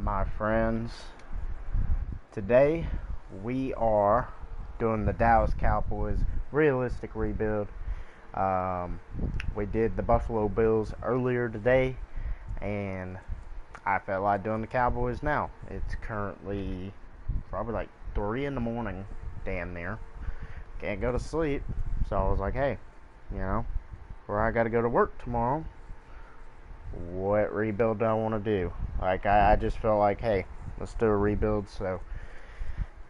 my friends? Today we are doing the Dallas Cowboys realistic rebuild. Um, we did the Buffalo Bills earlier today, and I felt like doing the Cowboys now. It's currently probably like 3 in the morning, damn near. Can't go to sleep, so I was like, hey, where I got to go to work tomorrow, what rebuild do I want to do? Like, I just felt like, hey, let's do a rebuild. So,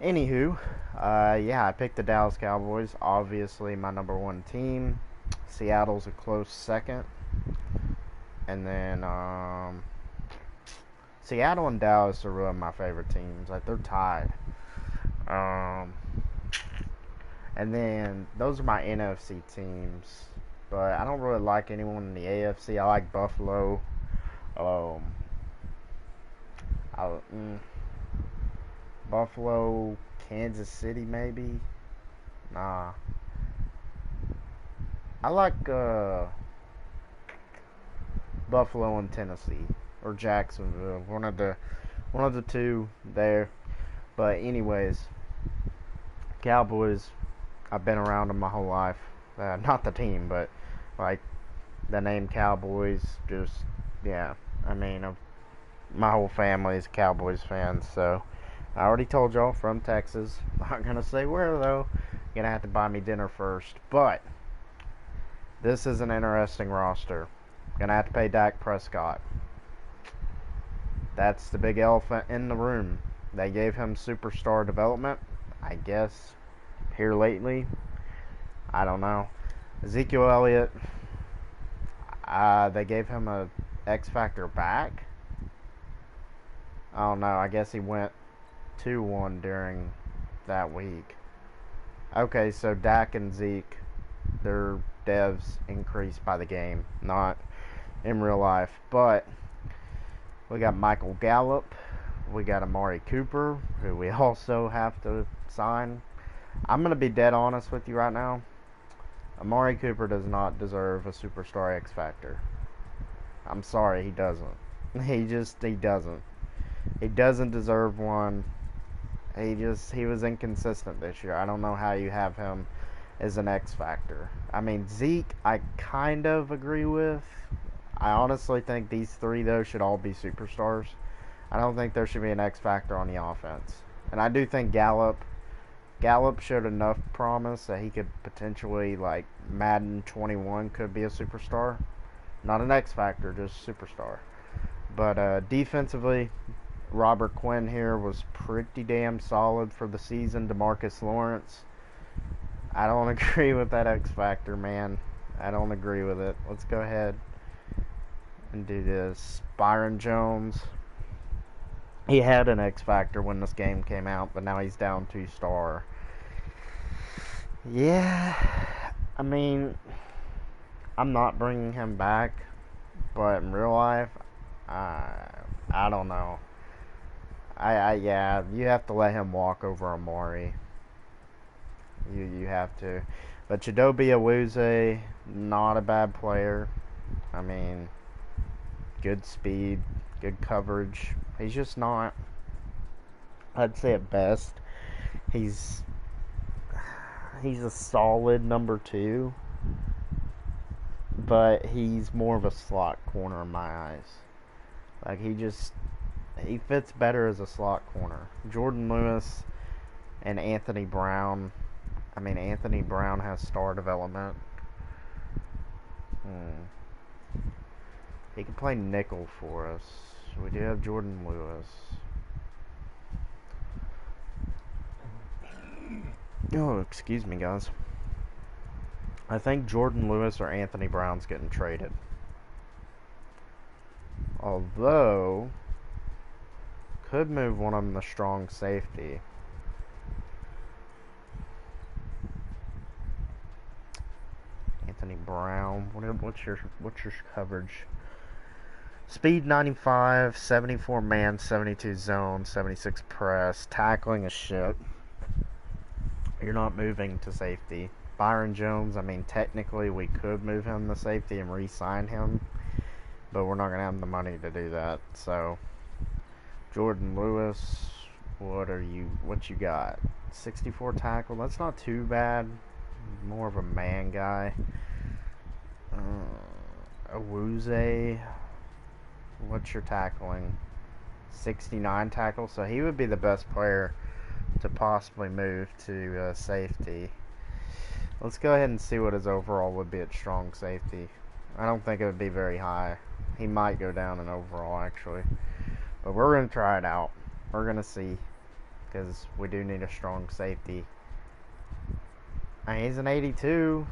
anywho, I picked the Dallas Cowboys. Obviously, my number one team. Seattle's a close second. And then, Seattle and Dallas are really my favorite teams. Like, they're tied. And then, those are my NFC teams. But I don't really like anyone in the AFC. I like Buffalo. I, Buffalo, Kansas City, maybe. Nah, I like Buffalo and Tennessee or Jacksonville. One of the two there. But anyways, Cowboys. I've been around them my whole life. Not the team, but like the name Cowboys. Just yeah. I mean, my whole family is Cowboys fans, so I already told y'all from Texas. Not gonna say where though. You're gonna have to buy me dinner first. But this is an interesting roster. Gonna have to pay Dak Prescott. That's the big elephant in the room. They gave him superstar development, I guess, here lately. I don't know. Ezekiel Elliott, they gave him a X Factor back. I don't know. I guess he went 2-1 during that week. Okay, so Dak and Zeke, their devs increased by the game, not in real life. But we got Michael Gallup. We got Amari Cooper, who we also have to sign. I'm going to be dead honest with you right now. Amari Cooper does not deserve a superstar X Factor. I'm sorry, he doesn't. He doesn't. He doesn't deserve one. He was inconsistent this year. I don't know how you have him as an X Factor. I mean, Zeke, I kind of agree with. I honestly think these three, though, should all be superstars. I don't think there should be an X Factor on the offense. And I do think Gallup showed enough promise that he could potentially, like, Madden 21 could be a superstar. Not an X Factor, just superstar. But defensively, Robert Quinn here was pretty damn solid for the season. DeMarcus Lawrence, I don't agree with that X Factor, man. I don't agree with it. Let's go ahead and do this. Byron Jones, he had an X Factor when this game came out, but now he's down 2-star. Yeah, I mean, I'm not bringing him back, but in real life, I don't know. You have to let him walk over Amari. You have to. But Chidobe Awuzie, not a bad player. I mean, good speed, good coverage. He's just not, I'd say at best, he's a solid number 2, but he's more of a slot corner in my eyes. Like, he fits better as a slot corner. Jordan Lewis and Anthony Brown. I mean, Anthony Brown has star development. He can play nickel for us. We do have Jordan Lewis. Oh, excuse me, guys. I think Jordan Lewis or Anthony Brown's getting traded. Although, could move one of them to strong safety. Anthony Brown. What's your coverage? Speed 95, 74 man, 72 zone, 76 press. Tackling a shit. You're not moving to safety. Byron Jones, I mean, technically we could move him to safety and re-sign him, but we're not going to have the money to do that. So, Jordan Lewis, what you got? 64 tackle, that's not too bad. More of a man guy. Awuzie, what's your tackling? 69 tackle, so he would be the best player to possibly move to safety. Let's go ahead and see what his overall would be at strong safety. I don't think it would be very high. He might go down in overall, actually. But we're going to try it out. We're going to see, because we do need a strong safety. And he's an 82.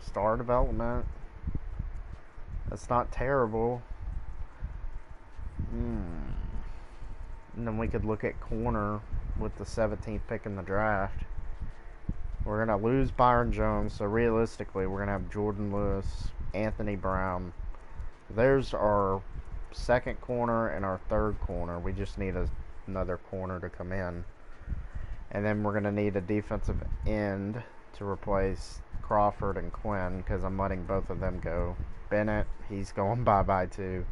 Star development. That's not terrible. And then we could look at corner with the 17th pick in the draft. We're going to lose Byron Jones, so realistically, we're going to have Jordan Lewis, Anthony Brown. There's our second corner and our third corner. We just need another corner to come in. And then we're going to need a defensive end to replace Crawford and Quinn, because I'm letting both of them go. Bennett, he's going bye-bye too.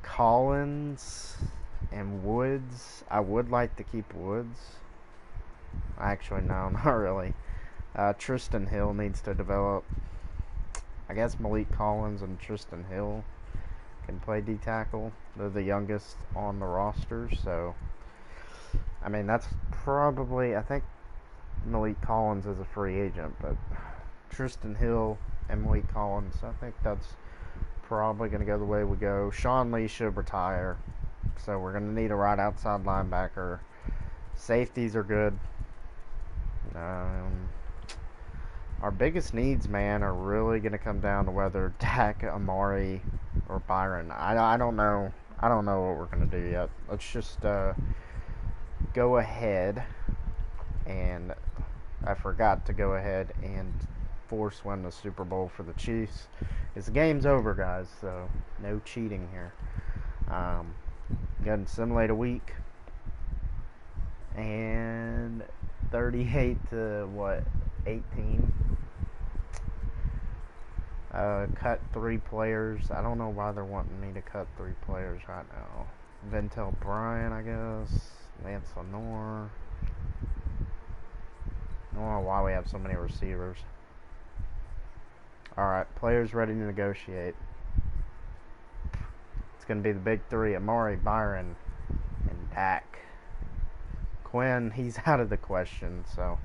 Collins and Woods. I would like to keep Woods. Actually, no, not really. Tristan Hill needs to develop. I guess Malik Collins and Tristan Hill can play D-tackle. They're the youngest on the roster, so I mean, that's probably, I think Malik Collins is a free agent, but Tristan Hill and Malik Collins, I think that's probably going to go the way we go. Sean Lee should retire, so we're going to need a right outside linebacker. Safeties are good. Our biggest needs, man, are really going to come down to whether Dak, Amari, or Byron. I don't know. I don't know what we're going to do yet. Let's just go ahead, and I forgot to go ahead and force win the Super Bowl for the Chiefs. The game's over, guys, so no cheating here. Got to simulate a week, and 38 to 18. Cut 3 players. I don't know why they're wanting me to cut 3 players right now. Ventel Bryant, I guess. Lance Lenore. I don't know why we have so many receivers. Alright, players ready to negotiate. It's going to be the big 3. Amari, Byron, and Dak. Quinn, he's out of the question, so.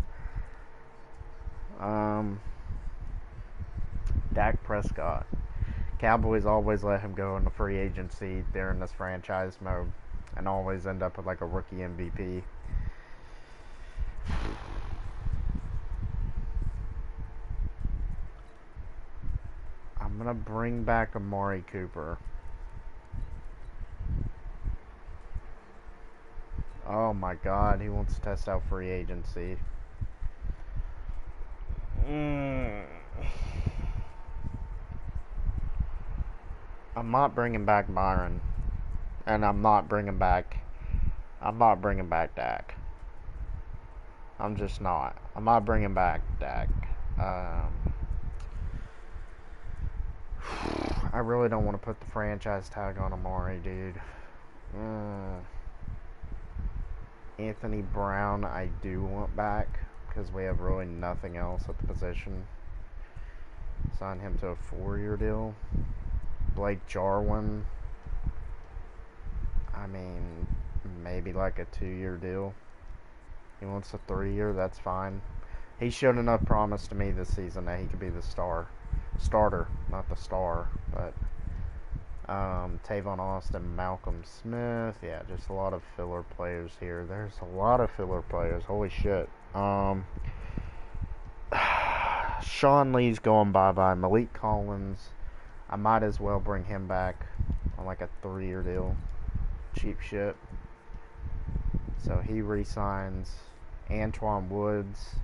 Dak Prescott. Cowboys always let him go in the free agency during this franchise mode and always end up with like a rookie MVP. I'm going to bring back Amari Cooper. Oh my God, he wants to test out free agency. I'm not bringing back Byron, and I'm not bringing back Dak. I'm just not. I'm not bringing back Dak. I really don't want to put the franchise tag on Amari, dude. Anthony Brown, I do want back because we have really nothing else at the position. Sign him to a 4-year deal. Blake Jarwin, I mean, maybe like a 2-year deal. He wants a 3-year, that's fine. He showed enough promise to me this season that he could be the starter, not the star, but Tavon Austin, Malcolm Smith, yeah, just a lot of filler players here. There's a lot of filler players, holy shit. Sean Lee's going bye-bye. Malik Collins, I might as well bring him back on like a 3-year deal. Cheap shit. So he re-signs. Antoine Woods,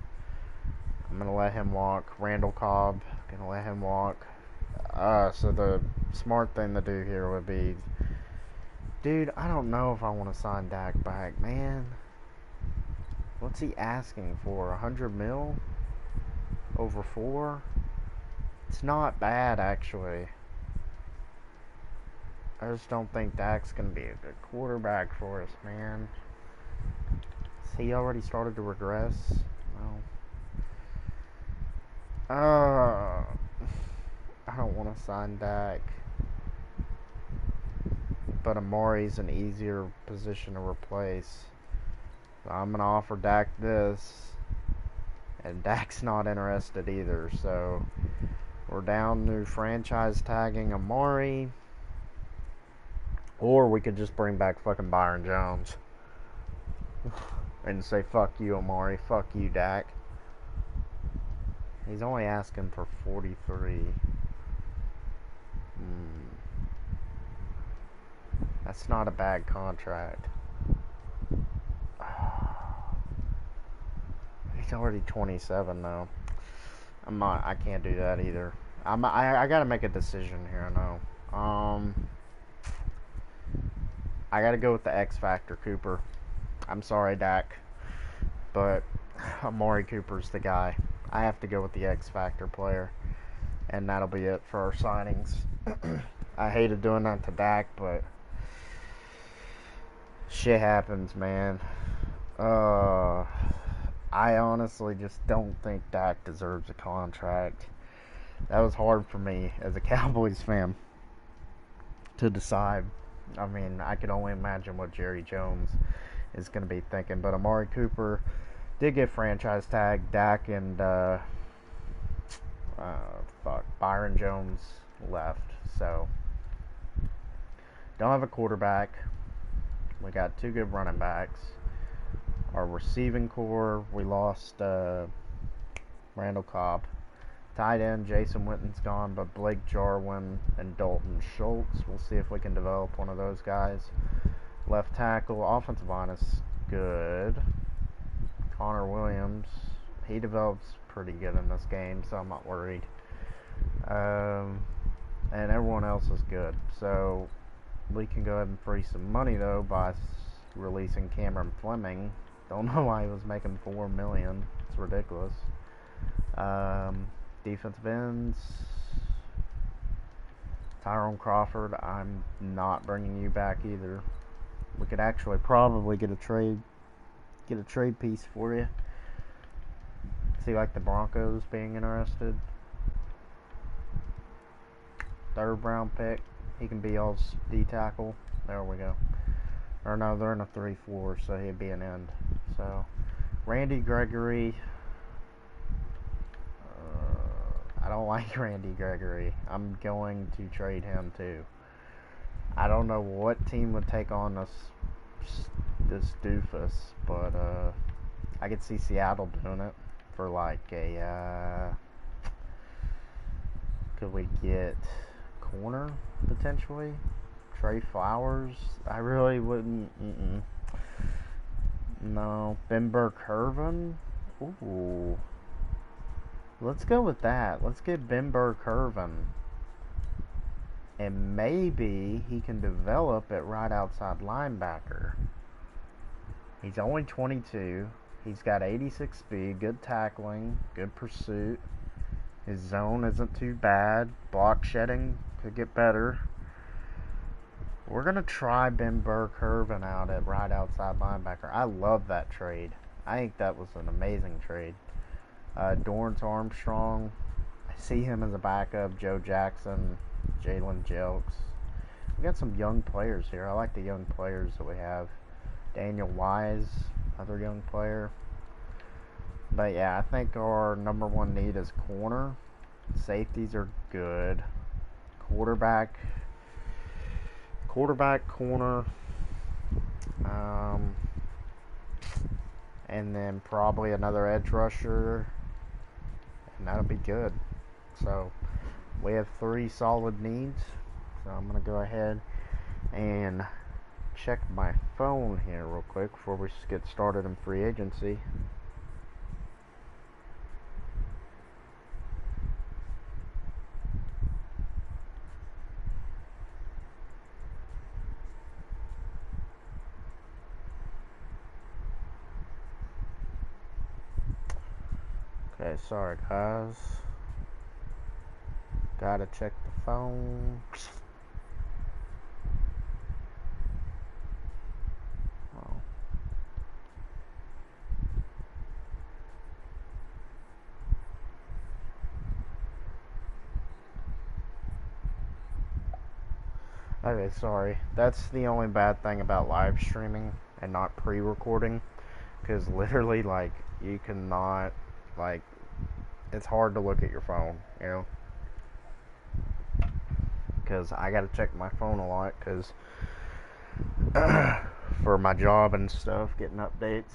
I'm going to let him walk. Randall Cobb, going to let him walk. So the smart thing to do here would be, dude, I don't know if I want to sign Dak back, man. What's he asking for? 100 mil? Over 4? It's not bad, actually. I just don't think Dak's going to be a good quarterback for us, man. Has he already started to regress? No. I don't want to sign Dak. But Amari's an easier position to replace. So I'm going to offer Dak this. And Dak's not interested either. So we're down to franchise tagging Amari. Or we could just bring back fucking Byron Jones. And say, fuck you, Amari. Fuck you, Dak. He's only asking for 43. That's not a bad contract. He's already 27 though. I can't do that either. I gotta make a decision here. I know. I gotta go with the X Factor Cooper. I'm sorry, Dak, but Amari Cooper's the guy. I have to go with the X Factor player, and that'll be it for our signings. I hated doing that to Dak, but shit happens, man. I honestly just don't think Dak deserves a contract. That was hard for me as a Cowboys fan to decide. I mean, I could only imagine what Jerry Jones is going to be thinking. But Amari Cooper did get franchise tag. Dak and Byron Jones left. So don't have a quarterback. We got two good running backs. Our receiving core, we lost Randall Cobb. Tight end, Jason Witten's gone, but Blake Jarwin and Dalton Schultz. We'll see if we can develop one of those guys. Left tackle, offensive line is good. Connor Williams, he develops pretty good in this game, so I'm not worried. And everyone else is good. So we can go ahead and free some money, though, by releasing Cameron Fleming. Don't know why he was making $4 million. It's ridiculous. Defensive ends, Tyrone Crawford, I'm not bringing you back either. We could actually probably get a trade piece for you. See, like the Broncos being interested. 3rd round pick. He can be all D tackle. There we go. Or no, they're in a 3-4, so he'd be an end. So, Randy Gregory. I don't like Randy Gregory. I'm going to trade him too. I don't know what team would take on this doofus, but I could see Seattle doing it for like a. Could we get corner potentially? Trey Flowers? I really wouldn't. No. Ben Burke-Irvin? Ooh. Let's go with that. Let's get Ben Burke-Irvin. And maybe he can develop at right outside linebacker. He's only 22. He's got 86 speed, good tackling, good pursuit. His zone isn't too bad. Block shedding could get better. We're going to try Ben Burke-Irvin out at right outside linebacker. I love that trade. I think that was an amazing trade. Dorrance Armstrong, I see him as a backup. Joe Jackson, Jalen Jelks. We got some young players here. I like the young players that we have. Daniel Wise, another young player. But yeah, I think our number one need is corner. Safeties are good. Quarterback, corner. And then probably another edge rusher. And that'll be good. So we have 3 solid needs. So I'm going to go ahead and check my phone here real quick before we get started in free agency. Okay, sorry guys. Gotta check the phone. Okay, sorry. That's the only bad thing about live streaming and not pre-recording, because literally, like, you cannot, like, it's hard to look at your phone, you know? Because I gotta check my phone a lot, because for my job and stuff, getting updates.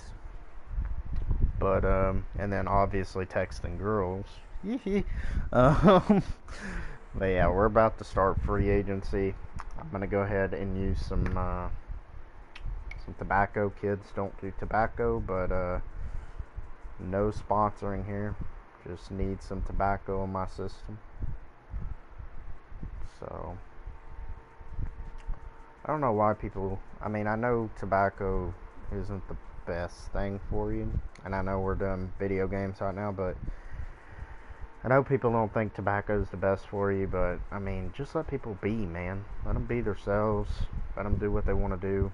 But, and then obviously texting girls. um, but yeah, we're about to start free agency. I'm gonna go ahead and use some tobacco. Kids don't do tobacco, but no sponsoring here. Just need some tobacco in my system. So I don't know why people. I mean, I know tobacco isn't the best thing for you, and I know we're doing video games right now, but I know people don't think tobacco is the best for you. But I mean, just let people be, man. Let them be themselves. Let them do what they want to do.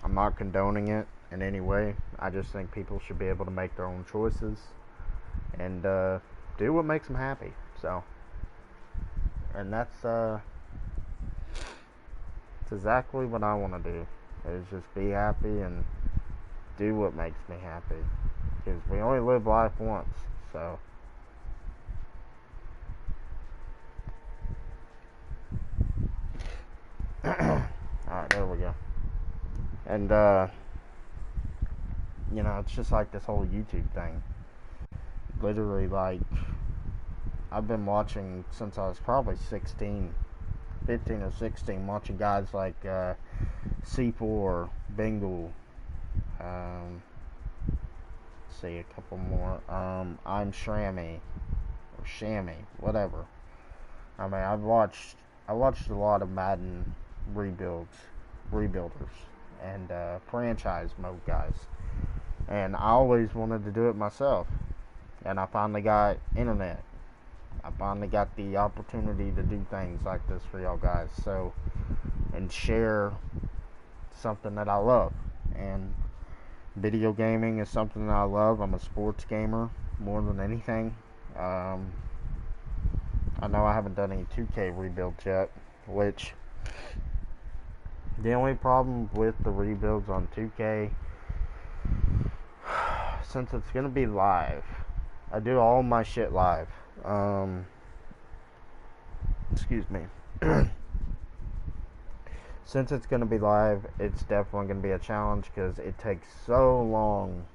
I'm not condoning it in any way. I just think people should be able to make their own choices and do what makes them happy. So, and that's exactly what I want to do. Is just be happy and do what makes me happy. Because we only live life once. So. Alright, there we go. And you know, it's just like this whole YouTube thing. Literally, like, I've been watching since I was probably 16, 15 or 16, watching guys like C4, Bengal, see a couple more, I'm Shrammy, or Shammy, whatever. I mean, I watched a lot of Madden rebuilders, and franchise mode guys. And I always wanted to do it myself. And I finally got internet. I finally got the opportunity to do things like this for y'all guys. So, and share something that I love. And video gaming is something that I love. I'm a sports gamer more than anything. I know I haven't done any 2K rebuilds yet, which the only problem with the rebuilds on 2K, since it's going to be live, I do all my shit live. Excuse me. Since it's going to be live, it's definitely going to be a challenge because it takes so long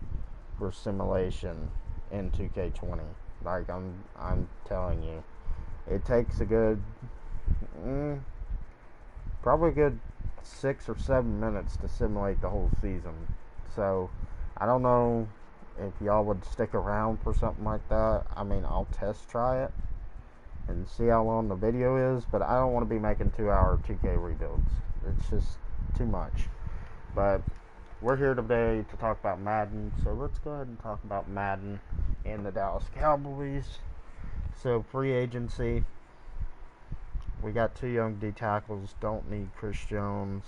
for simulation in 2K20. Like, I'm telling you, it takes a good, probably a good 6 or 7 minutes to simulate the whole season. So, I don't know if y'all would stick around for something like that. I mean, I'll test try it and see how long the video is, but I don't want to be making 2-hour 2K rebuilds. It's just too much. But we're here today to talk about Madden, so let's go ahead and talk about Madden and the Dallas Cowboys. So, free agency. We got 2 young D tackles. Don't need Chris Jones.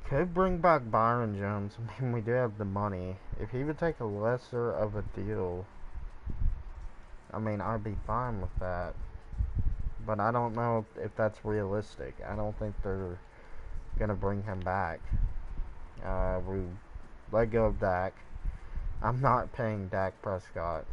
Could bring back Byron Jones. I mean, we do have the money. If he would take a lesser of a deal, I mean, I'd be fine with that. But I don't know if that's realistic. I don't think they're going to bring him back. We let go of Dak. I'm not paying Dak Prescott.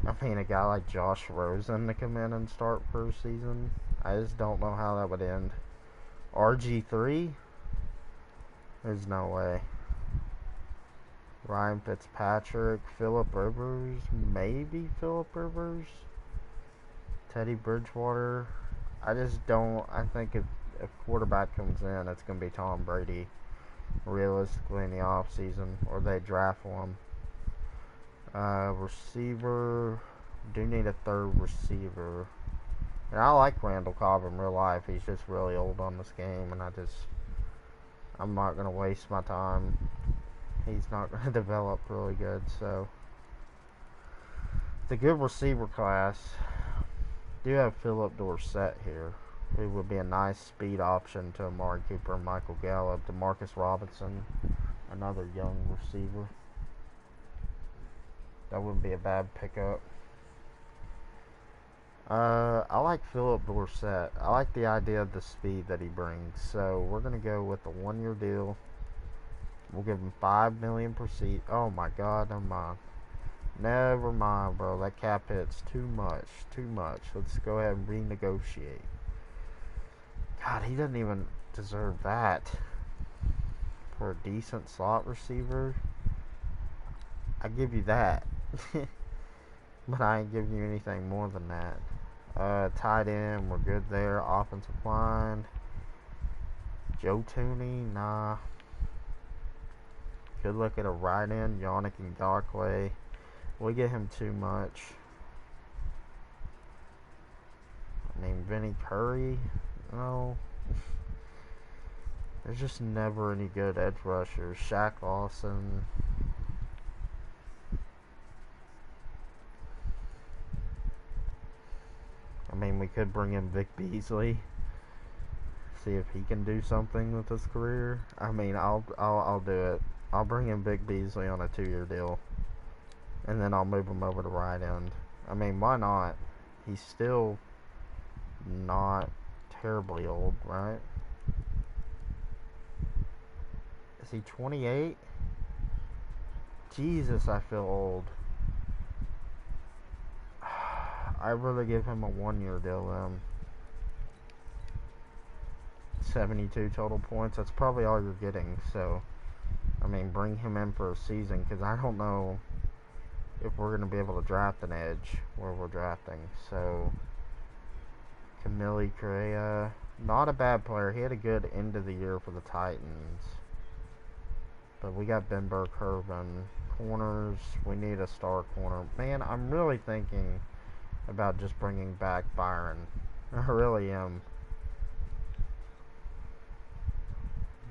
I mean, a guy like Josh Rosen to come in and start for a season, I just don't know how that would end. RG3? There's no way. Ryan Fitzpatrick, Phillip Rivers, maybe Phillip Rivers, Teddy Bridgewater. I just don't. I think if quarterback comes in, it's going to be Tom Brady, realistically, in the offseason, or they draft one. Receiver, do need a third receiver. And I like Randall Cobb in real life. He's just really old on this game, and I'm not going to waste my time. He's not going to develop really good, so. The good receiver class. Do have Philip Dorsett here, who would be a nice speed option to Amari Cooper and Michael Gallup. Demarcus Robinson, another young receiver. That wouldn't be a bad pickup. I like Philip Dorsett. I like the idea of the speed that he brings. So we're gonna go with the 1 year deal. We'll give him 5 million per seat. Oh my God, never mind. Never mind, bro. That cap hit's too much. Too much. Let's go ahead and renegotiate. God, he doesn't even deserve that for a decent slot receiver. I give you that. But I ain't giving you anything more than that. Tight end, we're good there. Offensive line, Joe Tooney, nah. Could look at a right end, Yannick Ngakoue. We get him too much. I mean, Vinny Curry, no. There's just never any good edge rushers. Shaq Lawson. I mean, we could bring in Vic Beasley. See if he can do something with his career. I mean, I'll do it. I'll bring in Vic Beasley on a 2 year deal, and then I'll move him over to right end. I mean, why not? He's still not terribly old, right? Is he 28? Jesus, I feel old. I'd rather give him a 1 year deal then. 72 total points. That's probably all you're getting. So, I mean, bring him in for a season because I don't know if we're going to be able to draft an edge where we're drafting. So, Camille Correa, not a bad player. He had a good end of the year for the Titans. But we got Ben Burke-Irvin. Corners, we need a star corner. Man, I'm really thinking about just bringing back Byron. I really am.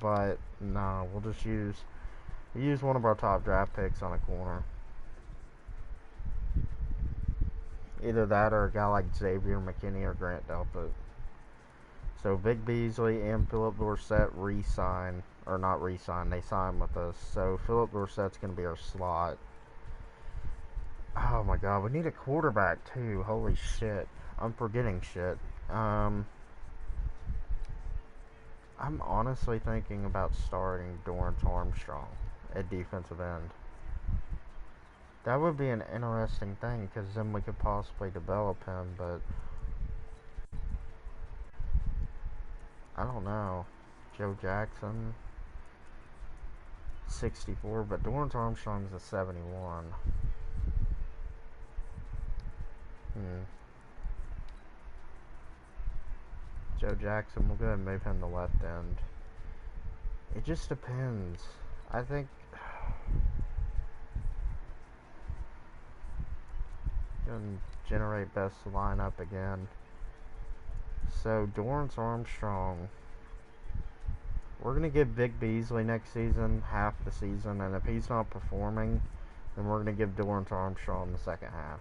But, no, we'll just use one of our top draft picks on a corner. Either that or a guy like Xavier McKinney or Grant Delpit. So Vic Beasley and Philip Dorsett re-sign. Or not re-sign, they sign with us. So Philip Dorsett's going to be our slot. Oh my God, we need a quarterback too. Holy shit. I'm forgetting shit. I'm honestly thinking about starting Dorrance Armstrong at defensive end. That would be an interesting thing because then we could possibly develop him, but I don't know. Joe Jackson, 64, but Dorrance Armstrong's a 71. Joe Jackson, we'll go ahead and move him to left end. It just depends. I think gonna generate best lineup again. So Dorrance Armstrong. We're gonna give Vic Beasley next season, half the season, and if he's not performing, then we're gonna give Dorrance Armstrong the second half.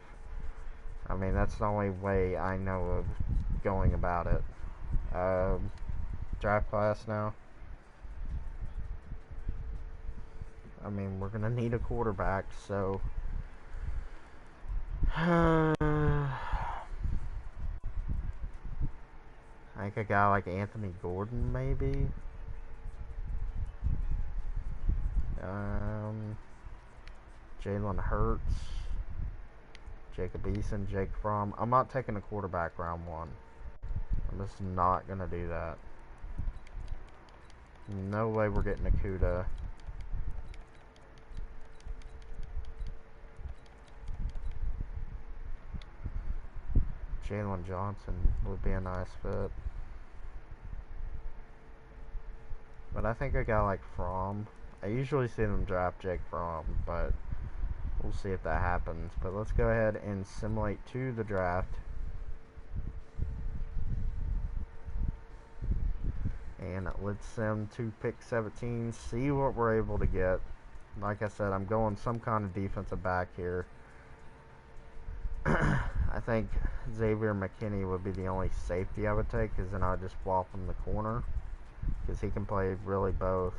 I mean, that's the only way I know of going about it. Draft class now. I mean, we're gonna need a quarterback, so I think a guy like Anthony Gordon, maybe. Jalen Hurts, Jacob Eason, Jake Fromm. I'm not taking a quarterback round one. I'm just not gonna do that. No way we're getting Akuda. Jalen Johnson would be a nice fit. But I think a guy like Fromm, I usually see them draft Jake Fromm, but we'll see if that happens. But let's go ahead and simulate to the draft. And let's sim to pick 17, see what we're able to get. Like I said, I'm going some kind of defensive back here. I think Xavier McKinney would be the only safety I would take, because then I'd just swap him the corner, because he can play really both.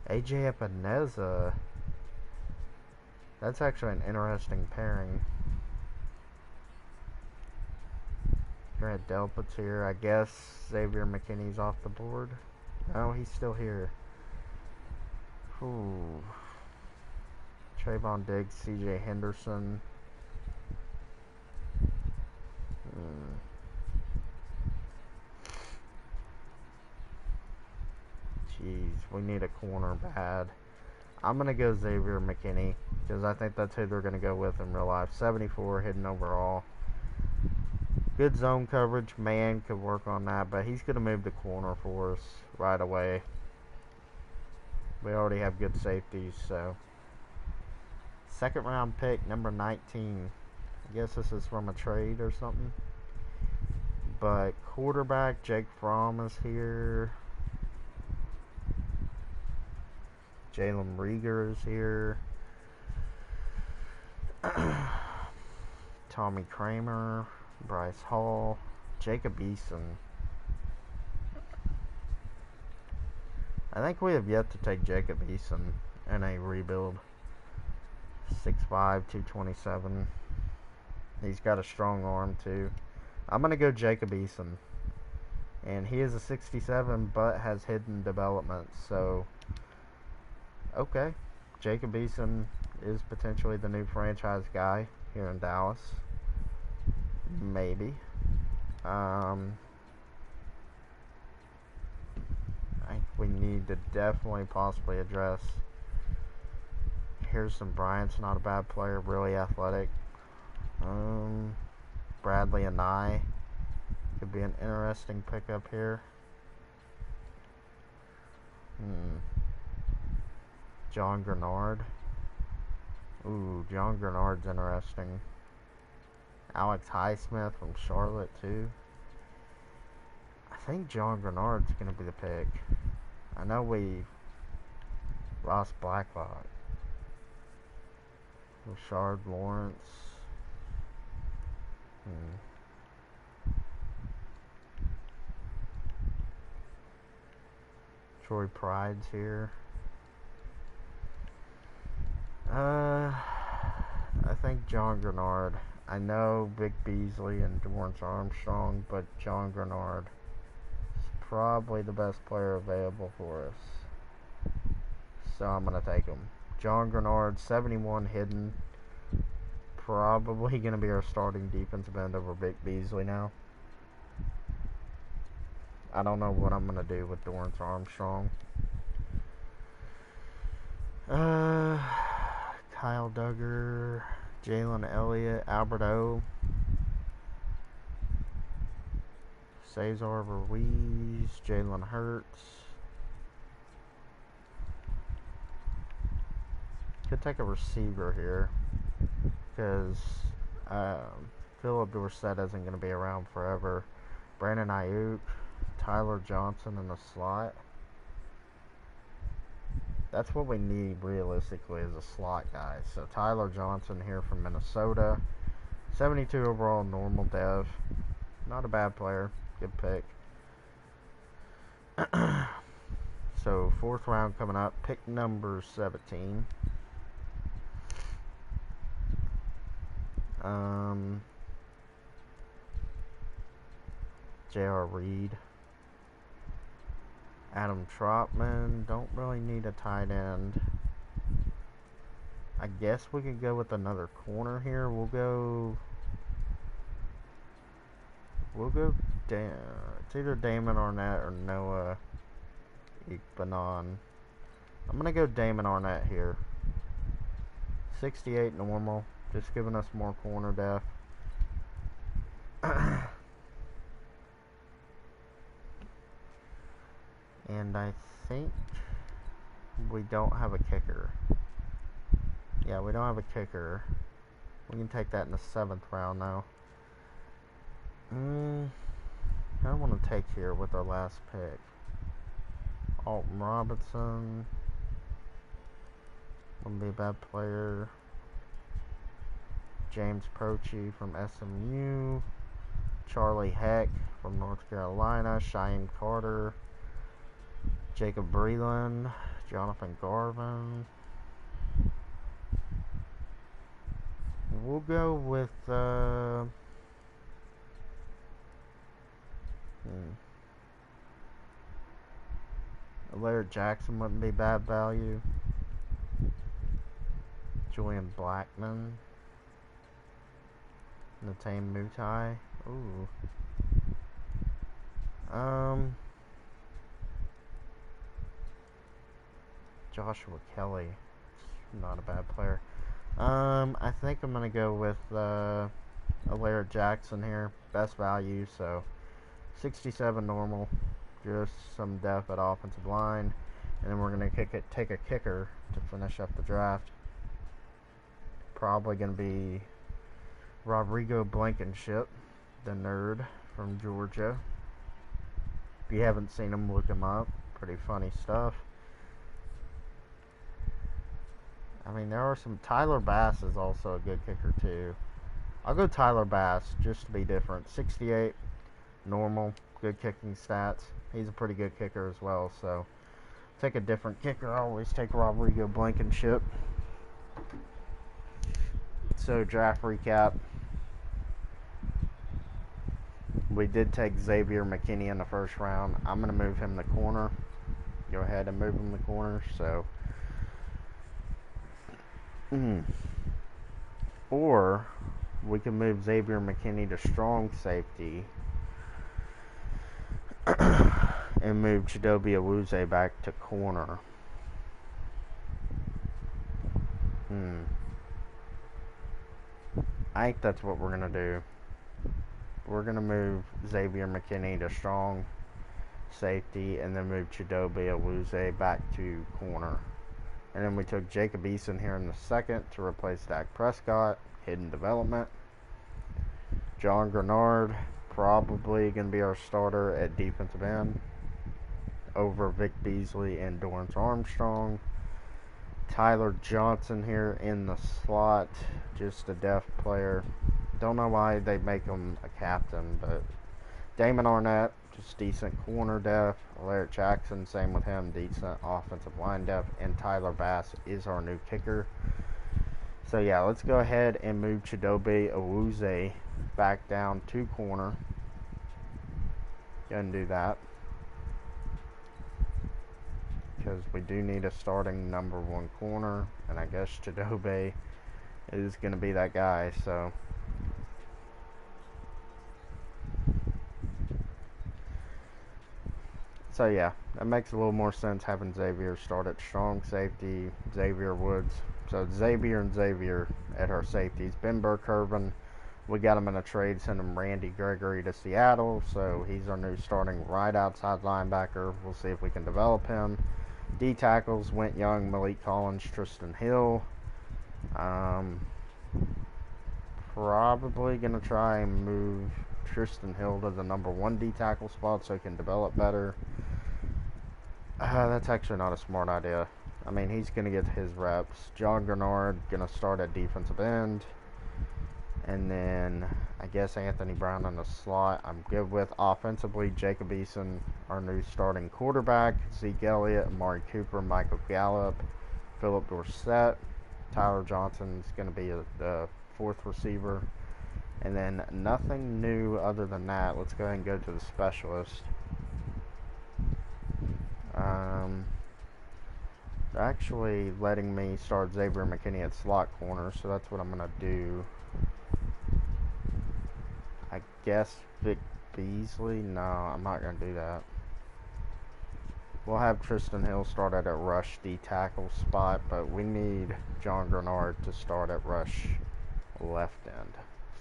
AJ Epineza, that's actually an interesting pairing. Grant Delpit's here. I guess Xavier McKinney's off the board. No, he's still here. Ooh. Trayvon Diggs, CJ Henderson. Jeez, we need a corner bad. I'm going to go Xavier McKinney because I think that's who they're going to go with in real life. 74 hidden overall. Good zone coverage. Man could work on that, but he's going to move the corner for us right away. We already have good safeties, so. Second round pick, number 19. I guess this is from a trade or something. But quarterback, Jake Fromm is here. Jalen Rieger is here. Tommy Kramer, Bryce Hall, Jacob Eason. I think we have yet to take Jacob Eason in a rebuild. 6'5", 227. He's got a strong arm too. I'm going to go Jacob Eason. And he is a 67 but has hidden development. So, okay. Jacob Eason is potentially the new franchise guy here in Dallas. Maybe. I think we need to definitely possibly address Harrison Bryant's not a bad player, really athletic. Bradley Anai could be an interesting pickup here. John Grenard. Ooh, John Grenard's interesting. Alex Highsmith from Charlotte too. I think John Grenard's gonna be the pick. I know Ross Blacklock. Rashard Lawrence. Troy Pride's here. I think John Grenard. I know Vic Beasley and Dorrance Armstrong, but John Grenard is probably the best player available for us. So I'm going to take him. John Grenard, 71 hidden. Probably going to be our starting defensive end over Vic Beasley now. I don't know what I'm going to do with Dorrance Armstrong. Kyle Duggar, Jalen Elliott, Albert O, Cesar Ruiz, Jalen Hurts. Could take a receiver here because Philip Dorsett isn't going to be around forever. Brandon Ayuk, Tyler Johnson in the slot. That's what we need realistically as a slot guy. So Tyler Johnson here from Minnesota. 72 overall, normal dev. Not a bad player. Good pick. So fourth round coming up. Pick number 17. J.R. Reed. Adam Trotman. Don't really need a tight end. I guess we could go with another corner here. We'll go it's either Damon Arnett or Noah Igbanon. I'm gonna go Damon Arnett here. 68 normal, just giving us more corner depth. And I think we don't have a kicker. Yeah, we don't have a kicker. We can take that in the 7th round now. I don't want to take here with our last pick. Alton Robinson. Wouldn't be a bad player. James Proche from SMU. Charlie Heck from North Carolina. Cheyenne Carter. Jacob Breland, Jonathan Garvin. We'll go with Hmm. Larry Jackson wouldn't be bad value. Julian Blackman. Natane Mutai. Ooh. Joshua Kelly. Not a bad player. I think I'm gonna go with Alaire Jackson here. Best value, so 67 normal. Just some depth at offensive line. And then we're gonna take a kicker to finish up the draft. Probably gonna be Rodrigo Blankenship, the nerd from Georgia. If you haven't seen him, look him up. Pretty funny stuff. I mean, there are some. Tyler Bass is also a good kicker, too. I'll go Tyler Bass, just to be different. 68, normal, good kicking stats. He's a pretty good kicker as well, so take a different kicker. I always take Rodrigo Blankenship. So, draft recap. We did take Xavier McKinney in the first round. I'm going to move him to corner. Go ahead and move him to corner, so... Or we can move Xavier McKinney to strong safety and move Chidobe Awuzie back to corner. I think that's what we're going to do. We're going to move Xavier McKinney to strong safety and then move Chidobe Awuzie back to corner. And then we took Jacob Eason here in the second to replace Dak Prescott, hidden development. John Grenard, probably going to be our starter at defensive end over Vic Beasley and Dorrance Armstrong. Tyler Johnson here in the slot, just a depth player. Don't know why they make him a captain, but Damon Arnett, just decent corner depth. Alaire Jackson, same with him, decent offensive line depth. And Tyler Bass is our new kicker. So yeah, let's go ahead and move Chidobe Awuzie back down to corner. Go ahead and do that, because we do need a starting number one corner, and I guess Chidobe is going to be that guy, so... So yeah, that makes a little more sense having Xavier start at strong safety, Xavier Woods. So Xavier and Xavier at our safeties. Ben Burke-Irvin, we got him in a trade, sent him Randy Gregory to Seattle, so he's our new starting right outside linebacker. We'll see if we can develop him. D tackles, Went Young, Malik Collins, Tristan Hill. Probably going to try and move Tristan Hill to the number one D tackle spot so he can develop better. That's actually not a smart idea. I mean, he's going to get his reps. John Grenard going to start at defensive end. And then, I guess Anthony Brown in the slot. I'm good with offensively. Jacob Eason, our new starting quarterback. Zeke Elliott, Amari Cooper, Michael Gallup, Philip Dorsett. Tyler Johnson is going to be the fourth receiver. And then nothing new other than that. Let's go ahead and go to the specialist. They're actually letting me start Xavier McKinney at slot corner, so that's what I'm going to do. I guess Vic Beasley? No, I'm not going to do that. We'll have Tristan Hill start at a rush D tackle spot, but we need John Grenard to start at rush left end.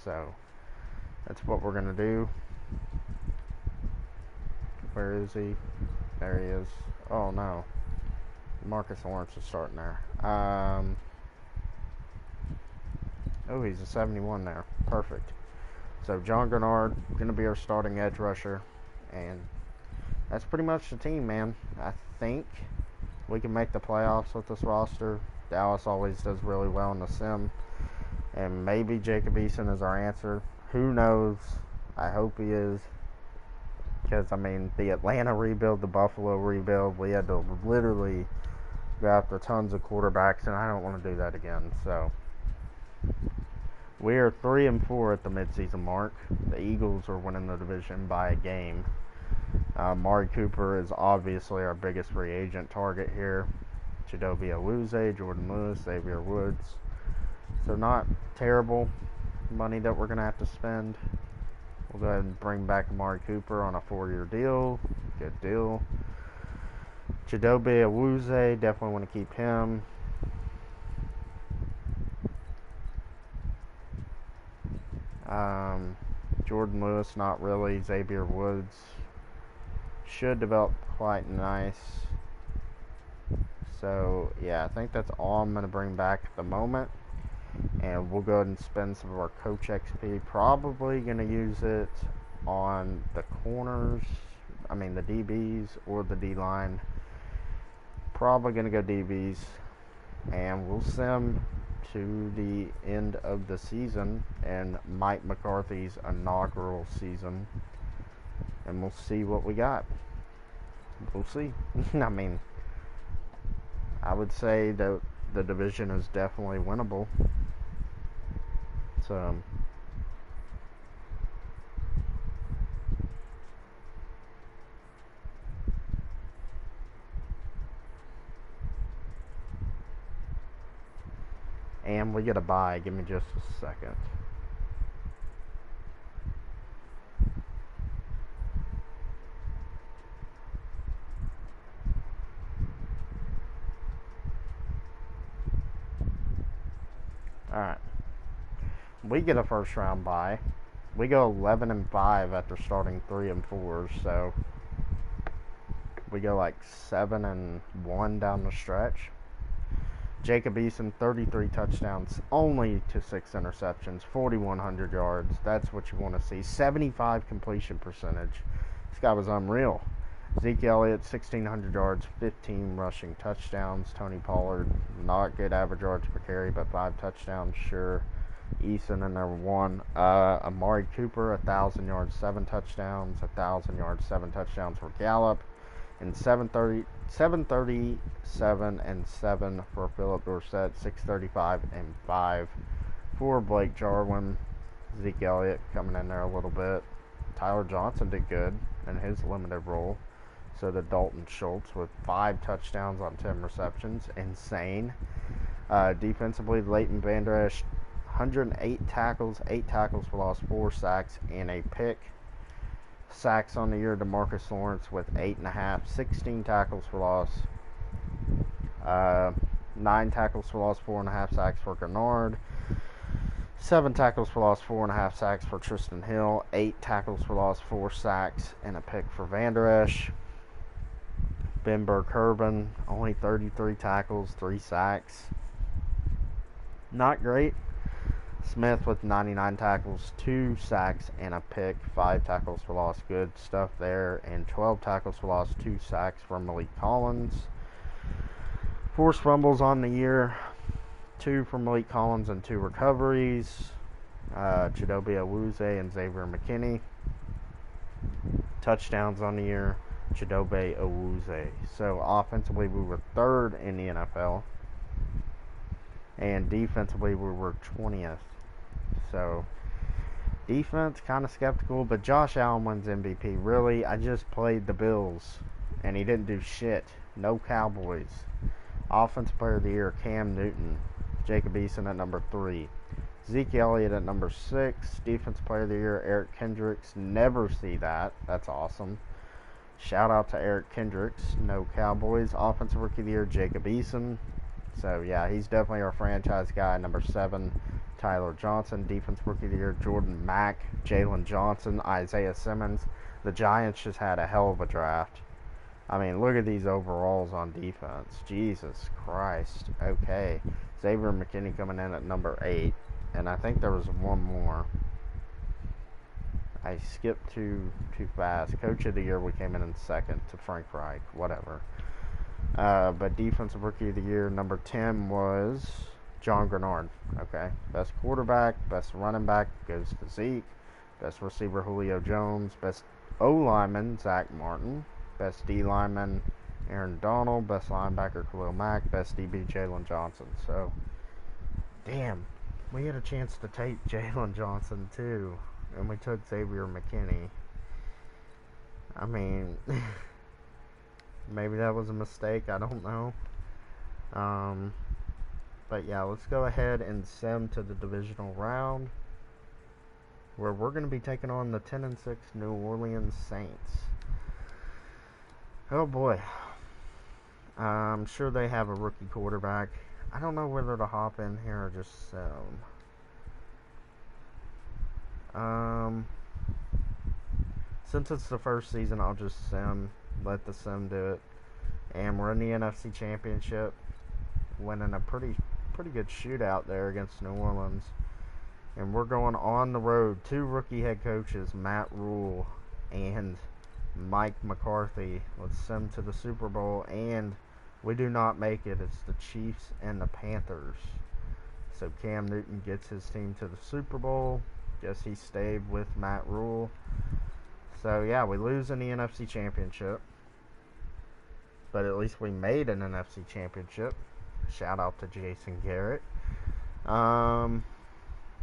So that's what we're going to do. Where is he? There he is. Oh no. Marcus Lawrence is starting there. Oh, he's a 71 there. Perfect. So John Grenard going to be our starting edge rusher. And that's pretty much the team, man. I think we can make the playoffs with this roster. Dallas always does really well in the sim. And maybe Jacob Eason is our answer. Who knows? I hope he is. Because, I mean, the Atlanta rebuild, the Buffalo rebuild, we had to literally go after tons of quarterbacks, and I don't want to do that again. So, we are 3-4 at the midseason mark. The Eagles are winning the division by a game. Amari Cooper is obviously our biggest free agent target here. Chidobe Awuzie, Jordan Lewis, Xavier Woods. So not terrible money that we're going to have to spend. We'll go ahead and bring back Amari Cooper on a 4-year deal. Good deal. Chidobe Awuzie, definitely want to keep him. Jordan Lewis, not really. Xavier Woods should develop quite nice. So, yeah, I think that's all I'm going to bring back at the moment. And we'll go ahead and spend some of our coach XP. Probably going to use it on the corners. I mean, the DBs or the D-line. Probably going to go DBs. And we'll sim to the end of the season and Mike McCarthy's inaugural season. And we'll see what we got. We'll see. I mean, I would say that the division is definitely winnable. So, and we get a bye. Give me just a second. Alright. We get a first round bye. We go 11-5 after starting 3-4, so we go like 7-1 down the stretch. Jacob Eason, 33 touchdowns, only to 6 interceptions, 4,100 yards. That's what you want to see. 75 completion percentage. This guy was unreal. Zeke Elliott, 1,600 yards, 15 rushing touchdowns. Tony Pollard, not good average yards per carry, but 5 touchdowns, sure. Eason in number 1. Amari Cooper, 1,000 yards, 7 touchdowns. 1,000 yards, 7 touchdowns for Gallup. And 737 and 7 for Philip Dorsett, 635 and 5 for Blake Jarwin. Zeke Elliott coming in there a little bit. Tyler Johnson did good in his limited role. So did Dalton Schultz with 5 touchdowns on 10 receptions. Insane. Defensively, Leighton Vander Esch, 108 tackles, 8 tackles for loss, 4 sacks, and a pick. Sacks on the year, DeMarcus Lawrence with 8.5, 16 tackles for loss, 9 tackles for loss, 4.5 sacks for Gennard, 7 tackles for loss, 4.5 sacks for Tristan Hill, 8 tackles for loss, 4 sacks, and a pick for Vander Esch. Ben Burke-Herban, only 33 tackles, 3 sacks. Not great. Smith with 99 tackles, 2 sacks, and a pick, 5 tackles for loss. Good stuff there. And 12 tackles for loss, 2 sacks for Malik Collins. Forced fumbles on the year, 2 for Malik Collins and 2 recoveries. Chidobe Awuzie and Xavier McKinney. Touchdowns on the year, Chidobe Awuzie. So offensively, we were 3rd in the NFL. And defensively, we were 20th. So, defense, kind of skeptical. But Josh Allen wins MVP. Really, I just played the Bills. And he didn't do shit. No Cowboys. Offensive Player of the Year, Cam Newton. Jacob Eason at number 3. Zeke Elliott at number 6. Defensive Player of the Year, Eric Kendricks. Never see that. That's awesome. Shout out to Eric Kendricks. No Cowboys. Offensive Rookie of the Year, Jacob Eason. So, yeah, he's definitely our franchise guy. Number 7, Tyler Johnson. Defensive Rookie of the Year, Jordan Mack, Jalen Johnson, Isaiah Simmons. The Giants just had a hell of a draft. I mean, look at these overalls on defense. Jesus Christ. Okay. Xavier McKinney coming in at number 8. And I think there was one more. I skipped too fast. Coach of the Year, we came in 2nd to Frank Reich. Whatever. But Defensive Rookie of the Year, number 10 was John Grenard. Okay. Best quarterback, best running back goes to Zeke. Best receiver, Julio Jones. Best O-lineman, Zach Martin. Best D-lineman, Aaron Donald. Best linebacker, Khalil Mack. Best DB, Jalen Johnson. So, damn. We had a chance to take Jalen Johnson, too. And we took Xavier McKinney. I mean, maybe that was a mistake. I don't know. Um, but yeah, let's go ahead and sim to the divisional round, where we're going to be taking on the 10-6 New Orleans Saints. Oh boy. I'm sure they have a rookie quarterback. I don't know whether to hop in here or just sim. Since it's the first season, I'll just sim. Let the sim do it. And we're in the NFC Championship, winning a pretty good shootout there against New Orleans. And we're going on the road. Two rookie head coaches, Matt Rule and Mike McCarthy. Let's sim to the Super Bowl, and we do not make it. It's the Chiefs and the Panthers. So Cam Newton gets his team to the Super Bowl. Guess he stayed with Matt Rule. So yeah, we lose in the NFC Championship, but at least we made an NFC Championship. Shout out to Jason Garrett.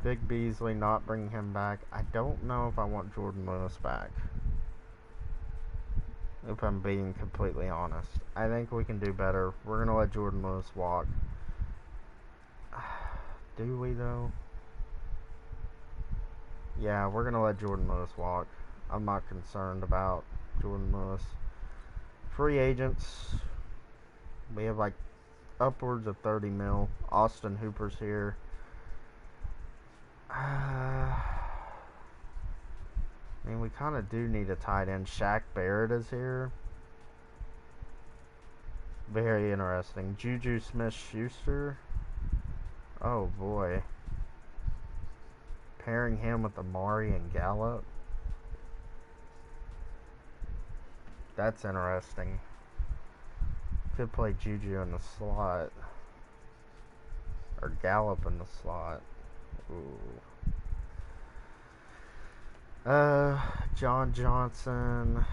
Vic Beasley, not bringing him back. I don't know if I want Jordan Lewis back, if I'm being completely honest. I think we can do better. We're going to let Jordan Lewis walk. Do we, though? Yeah, we're going to let Jordan Lewis walk. I'm not concerned about Jordan Lewis. Free agents, we have like upwards of 30 mil. Austin Hooper's here. I mean, we kind of do need a tight end. Shaq Barrett is here. Very interesting. Juju Smith-Schuster. Oh boy. Pairing him with Amari and Gallup. That's interesting. Could play Juju in the slot. Or Gallup in the slot. Ooh. John Johnson.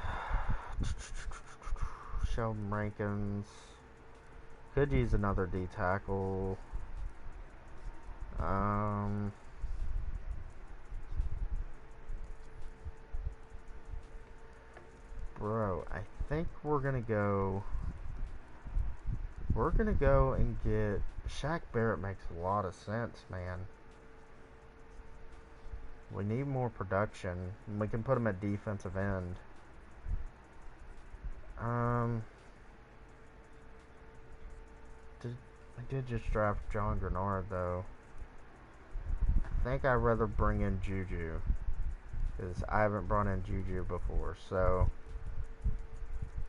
Sheldon Rankins. Could use another D tackle. Bro, I think we're gonna go and get Shaq Barrett. Makes a lot of sense, man. We need more production. We can put him at defensive end. I did just draft John Grenard, though. I think I'd rather bring in Juju, because I haven't brought in Juju before, so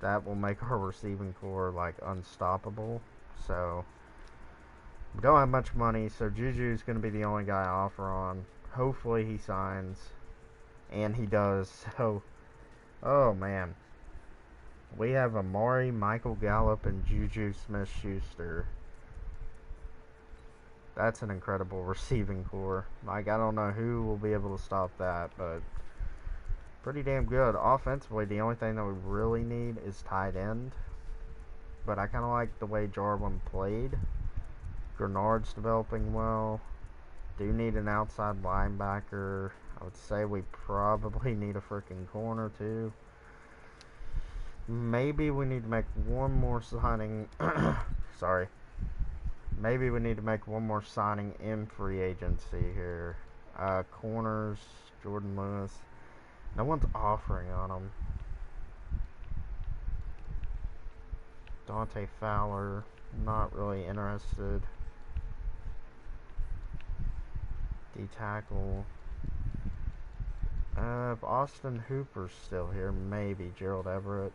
that will make our receiving core like unstoppable. So we don't have much money, so Juju's going to be the only guy I offer on. Hopefully he signs, and he does. So, oh man, we have Amari, Michael Gallup, and Juju Smith-Schuster. That's an incredible receiving core. Like, I don't know who will be able to stop that, but pretty damn good. Offensively, the only thing that we really need is tight end. But I kind of like the way Jarwin played. Grenard's developing well. Do need an outside linebacker. I would say we probably need a freaking corner, too. Maybe we need to make one more signing. Sorry. Maybe we need to make one more signing in free agency here. Corners, Jordan Lewis. No one's offering on them. Dante Fowler, not really interested. D-tackle. If Austin Hooper's still here, maybe Gerald Everett.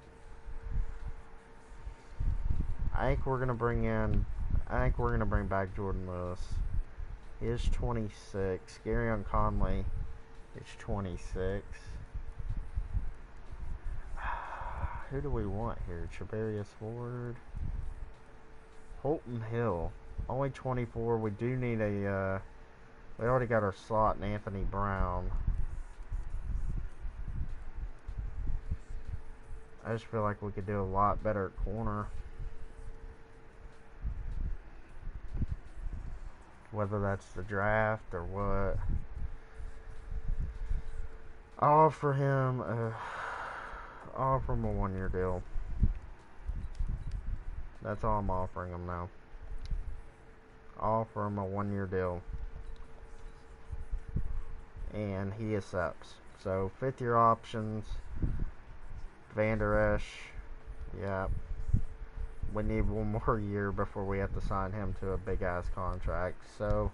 I think we're gonna bring back Jordan Lewis. He is 26. Garyon Conley is 26. Who do we want here? Trebarius Ford. Holton Hill. Only 24. We do need a, we already got our slot in Anthony Brown. I just feel like we could do a lot better at corner. Whether that's the draft or what. I'll offer him offer him a 1-year deal. That's all I'm offering him now. Offer him a 1-year deal. And he accepts. So 5th-year options. Van Der Esch. Yeah. We need 1 more year before we have to sign him to a big-ass contract. So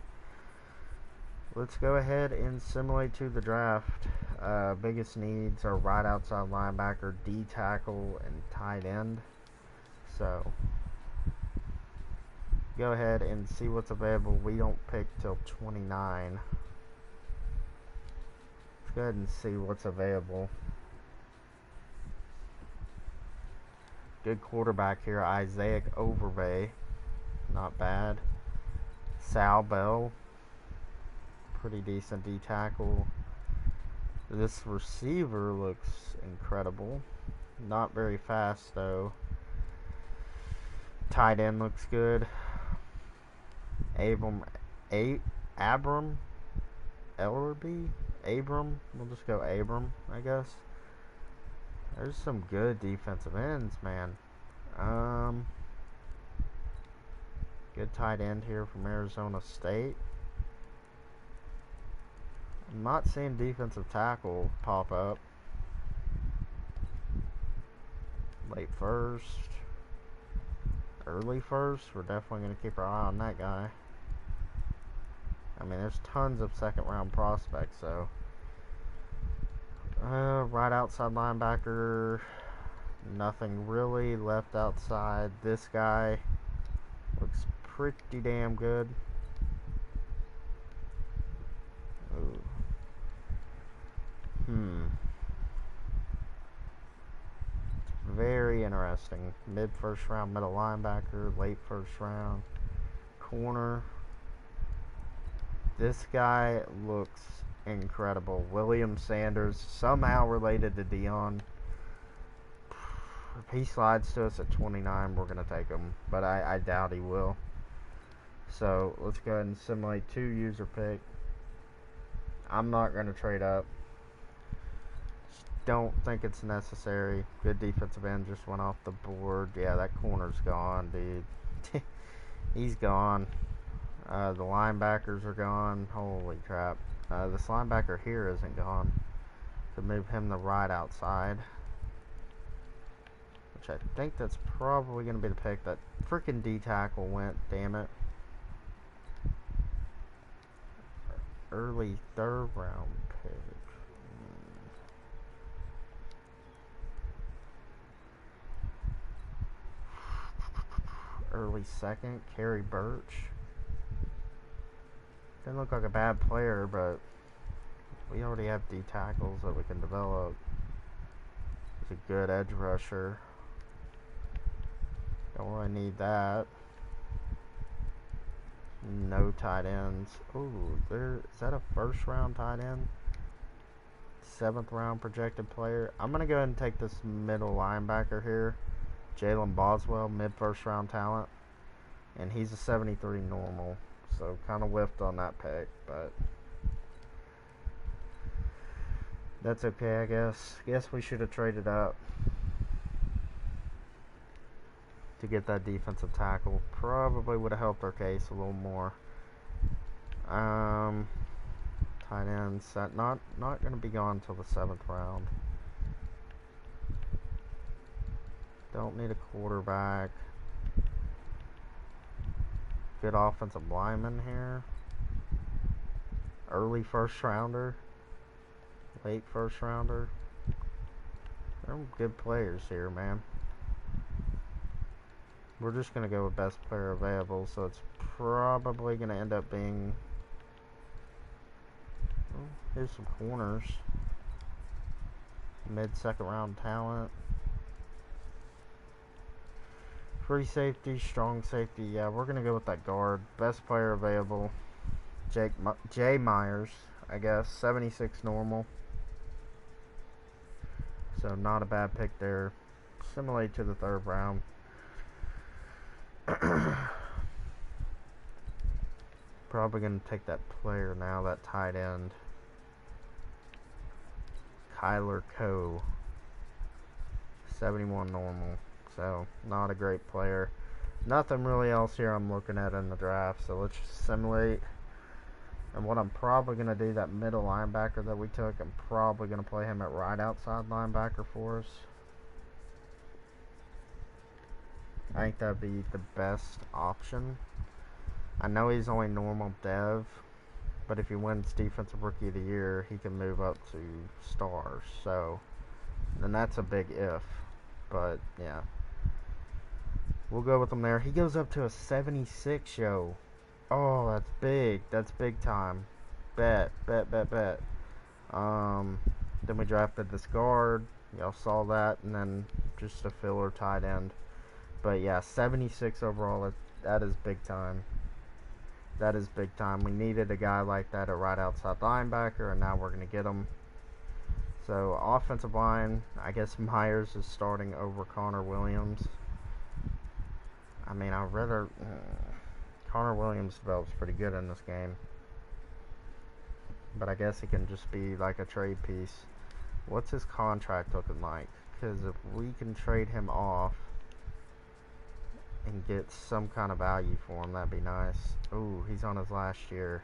let's go ahead and simulate to the draft. Biggest needs are right outside linebacker, D tackle, and tight end. So go ahead and see what's available. We don't pick till 29. Let's go ahead and see what's available. Good quarterback here, Isaiah Overbay. Not bad. Sal Bell. Pretty decent D tackle. This receiver looks incredible. Not very fast though. Tight end looks good. Abram Ellerby? Abram? We'll just go Abram, I guess. There's some good defensive ends, man. Good tight end here from Arizona State. I'm not seeing defensive tackle pop up. Late first. Early first. We're definitely going to keep our eye on that guy. I mean, there's tons of 2nd round prospects, so. Right outside linebacker. Nothing really left outside. This guy looks pretty damn good. Ooh. Very interesting. Mid first round middle linebacker, late first round corner. This guy looks incredible. William Sanders, somehow related to Dion. If he slides to us at 29, we're going to take him, but I doubt he will. So let's go ahead and simulate 2 user pick. I'm not going to trade up. Don't think it's necessary. Good defensive end just went off the board. Yeah, that corner's gone, dude. He's gone. The linebackers are gone. Holy crap. This linebacker here isn't gone. To move him the right outside. Which I think that's probably going to be the pick. That freaking D tackle went, damn it. Early 3rd round pick. Early 2nd, Kerry Birch. Didn't look like a bad player, but we already have D tackles that we can develop. He's a good edge rusher. Don't really need that. No tight ends. Ooh, is that a 1st round tight end? 7th round projected player. I'm going to go ahead and take this middle linebacker here. Jalen Boswell, mid 1st round talent. And he's a 73 normal. So kind of whiffed on that pick, but that's okay, I guess. Guess we should have traded up to get that defensive tackle. Probably would have helped our case a little more. Tight ends not going to be gone until the 7th round. Don't need a quarterback. Good offensive lineman here. Early 1st rounder. Late 1st rounder. They're good players here, man. We're just going to go with best player available, so it's probably going to end up being... Oh, here's some corners. Mid 2nd round talent. Free safety, strong safety. Yeah, we're going to go with that guard. Best player available. Jay Myers, I guess. 76 normal. So not a bad pick there. Simulate to the 3rd round. Probably going to take that player now, that tight end. Kyler Coe. 71 normal. So, not a great player. Nothing really else here I'm looking at in the draft. So, let's just simulate. And what I'm probably going to do, that middle linebacker that we took, I'm probably going to play him at right outside linebacker for us. I think that would be the best option. I know he's only normal dev, but if he wins Defensive Rookie of the Year, he can move up to stars. So, and that's a big if. But, yeah. We'll go with him there. He goes up to a 76, yo. Oh, that's big. That's big time. Bet. Then we drafted this guard. Y'all saw that. And then just a filler tight end. But, yeah, 76 overall. That is big time. That is big time. We needed a guy like that at right outside linebacker, and now we're going to get him. So, offensive line, I guess Myers is starting over Connor Williams. I mean, I'd rather... Connor Williams develops pretty good in this game. But I guess he can just be like a trade piece. What's his contract looking like? Because if we can trade him off and get some kind of value for him, that'd be nice. Ooh, he's on his last year.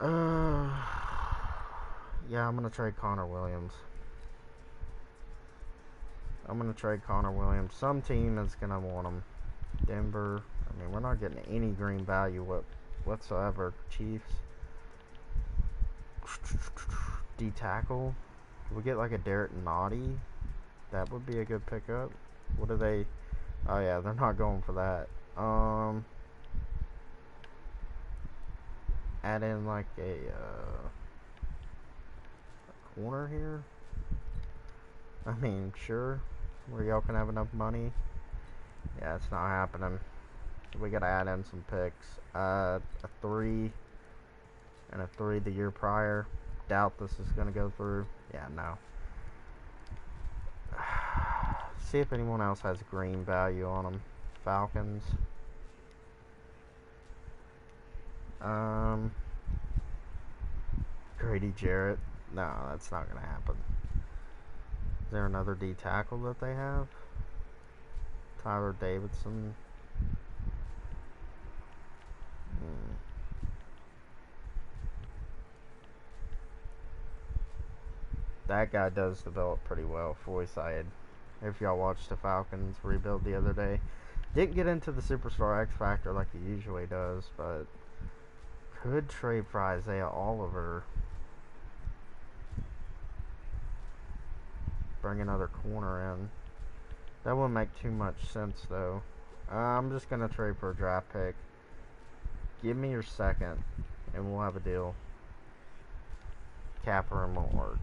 Yeah, I'm going to trade Connor Williams. Some team is going to want him. Denver. I mean, we're not getting any green value whatsoever. Chiefs. D-tackle. Can we get like a Derek Nottie? That would be a good pickup. What are they? Oh yeah, they're not going for that. Add in like a corner here. I mean, sure. Where y'all can have enough money. Yeah, it's not happening. We gotta add in some picks. A 3 and a 3 the year prior. Doubt this is gonna go through. Yeah, no. See if anyone else has green value on them. Falcons. Grady Jarrett. No, that's not gonna happen. Is there another D tackle that they have? Tyler Davidson. That guy does develop pretty well, Foyside. If y'all watched the Falcons rebuild the other day. Didn't get into the Superstar X Factor like he usually does, but could trade for Isaiah Oliver. Bring another corner in. That wouldn't make too much sense, though. I'm just going to trade for a draft pick. Give me your second, and we'll have a deal. Cap room won't work.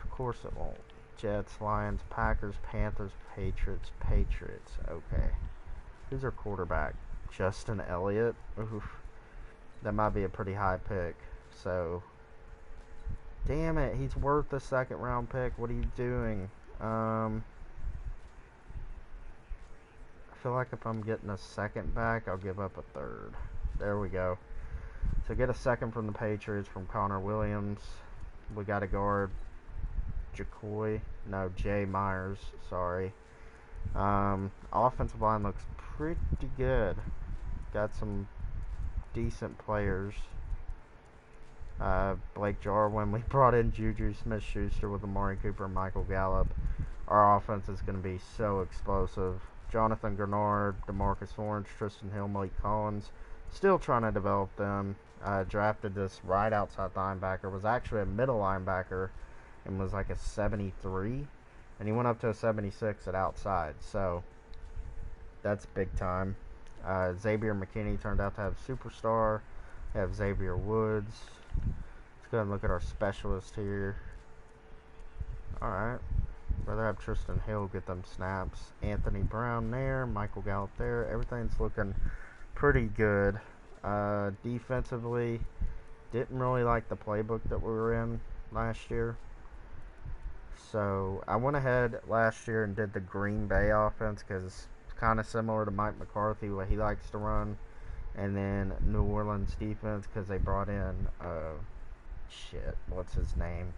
Of course it won't. Jets, Lions, Packers, Panthers, Patriots. Okay. Who's our quarterback? Justin Elliott? Oof. That might be a pretty high pick. So, damn it. He's worth a second round pick. What are you doing? I feel like if I'm getting a second back, I'll give up a third. There we go. So get a second from the Patriots from Connor Williams. We got a guard, Jay Myers. Sorry. Offensive line looks pretty good. Got some decent players. Blake Jarwin. We brought in Juju Smith-Schuster with Amari Cooper and Michael Gallup. Our offense is going to be so explosive. Jonathan Grenard, DeMarcus Lawrence, Tristan Hill, Malik Collins. Still trying to develop them. Drafted this right outside linebacker. Was actually a middle linebacker and was like a 73. And he went up to a 76 at outside. So that's big time. Xavier McKinney turned out to have superstar. We have Xavier Woods. Let's go ahead and look at our specialist here. Alright. Rather have Tristan Hill get them snaps. Anthony Brown there. Michael Gallup there. Everything's looking pretty good. Defensively, didn't really like the playbook that we were in last year. So I went ahead last year and did the Green Bay offense because it's kind of similar to Mike McCarthy, what he likes to run. And then New Orleans defense because they brought in, what's his name?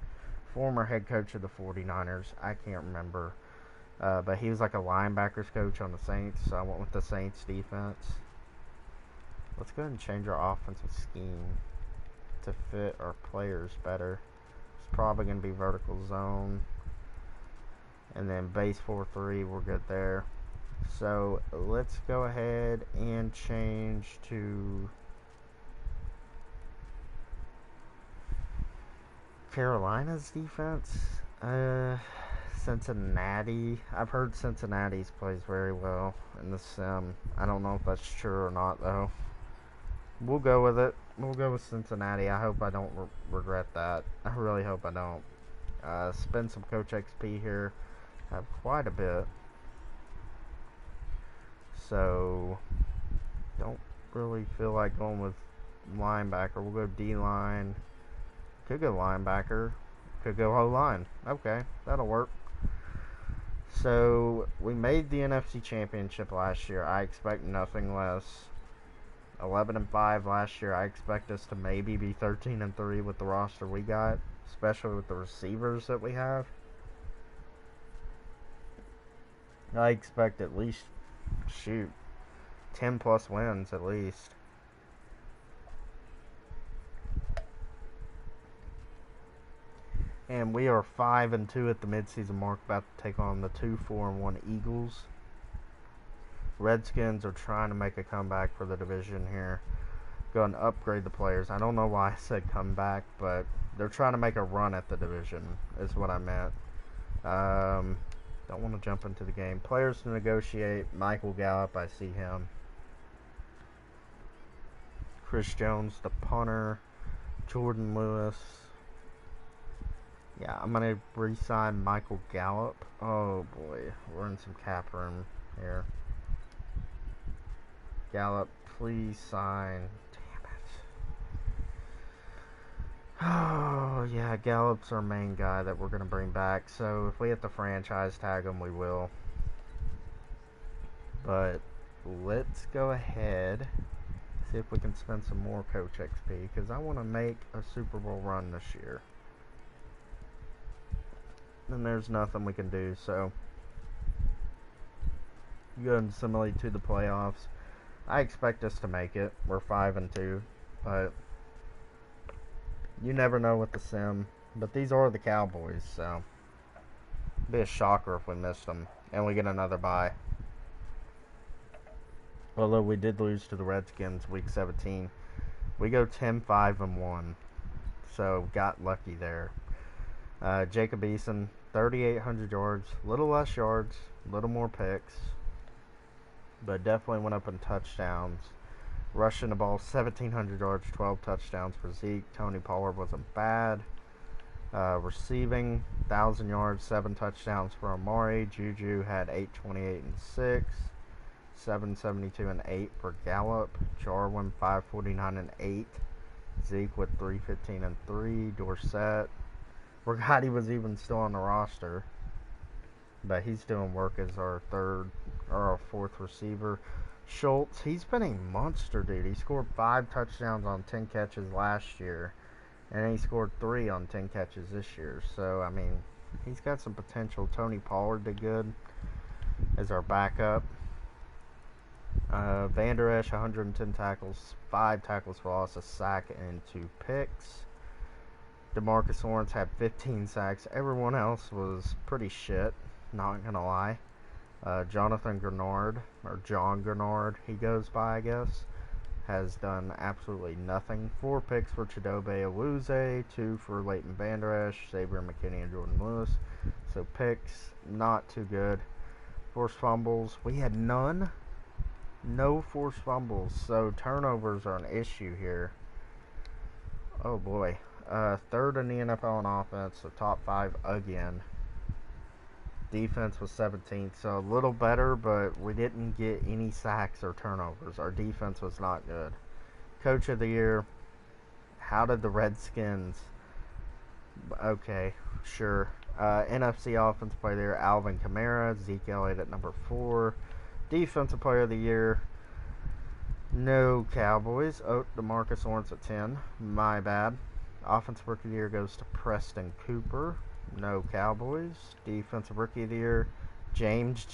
former head coach of the 49ers. I can't remember. But he was like a linebackers coach on the Saints, so I went with the Saints defense. Let's go ahead and change our offensive scheme to fit our players better. It's probably going to be vertical zone. And then base 4-3, we're good there. So let's go ahead and change to Carolina's defense. Cincinnati. I've heard Cincinnati's plays very well in the sim. I don't know if that's true or not, though. We'll go with it. We'll go with Cincinnati. I hope I don't regret that. I really hope I don't. Spend some Coach XP here. Have quite a bit. So, don't really feel like going with linebacker. We'll go D-line. Could go linebacker. Could go O-line. Okay, that'll work. So, we made the NFC Championship last year. I expect nothing less. 11-5 last year. I expect us to maybe be 13-3 with the roster we got, especially with the receivers that we have. I expect at least, 10 plus wins at least. And we are 5-2 at the midseason mark, about to take on the 2-4-1 Eagles. Redskins are trying to make a comeback for the division here. Go and upgrade the players. I don't know why I said comeback, but they're trying to make a run at the division, is what I meant. Don't want to jump into the game. Players to negotiate. Michael Gallup, I see him. Chris Jones, the punter. Jordan Lewis. Yeah, I'm going to re-sign Michael Gallup. Oh, boy. We're in some cap room here. Gallup, please sign. Damn it. Oh, yeah, Gallup's our main guy that we're going to bring back. So, if we have to franchise tag him, we will. But, let's go ahead. See if we can spend some more Coach XP. Because I want to make a Super Bowl run this year. And there's nothing we can do, so go and simulate to the playoffs. I expect us to make it. We're 5-2, but you never know with the sim. But these are the Cowboys, so it'd be a shocker if we missed them and we get another bye. Although we did lose to the Redskins week 17, we go 10-5-1, so got lucky there. Jacob Eason, 3,800 yards, little less yards, little more picks, but definitely went up in touchdowns. Rushing the ball, 1,700 yards, 12 touchdowns for Zeke. Tony Pollard wasn't bad. Receiving, 1,000 yards, 7 touchdowns for Amari. Juju had 828 and 6. 772 and 8 for Gallup. Jarwin, 549 and 8. Zeke with 315 and 3. Dorsett. Forgot he was even still on the roster. But he's doing work as our fourth receiver. Schultz, he's been a monster, dude. He scored 5 touchdowns on 10 catches last year. And he scored 3 on 10 catches this year. So, I mean, he's got some potential. Tony Pollard did good as our backup. Van Der Esch, 110 tackles, 5 tackles for loss, a sack, and 2 picks. DeMarcus Lawrence had 15 sacks. Everyone else was pretty shit, not going to lie. Jonathan Grenard, or John Grenard, he goes by, I guess, has done absolutely nothing. 4 picks for Chidobe Awuzie, 2 for Leighton Vander Esch, Xavier McKinney, and Jordan Lewis. So picks, not too good. Forced fumbles, we had none. No forced fumbles, so turnovers are an issue here. Oh boy. Third in the NFL in offense, so top 5 again. Defense was 17th, so a little better, but we didn't get any sacks or turnovers. Our defense was not good. Coach of the year, how did the Redskins? Okay, sure. NFC Offense Player of the Year, Alvin Kamara. Zeke Elliott at number 4. Defensive Player of the Year, no Cowboys. Oh, DeMarcus Lawrence at 10. My bad. Offensive Rookie of the Year goes to Preston Cooper. No Cowboys. Defensive Rookie of the Year, James.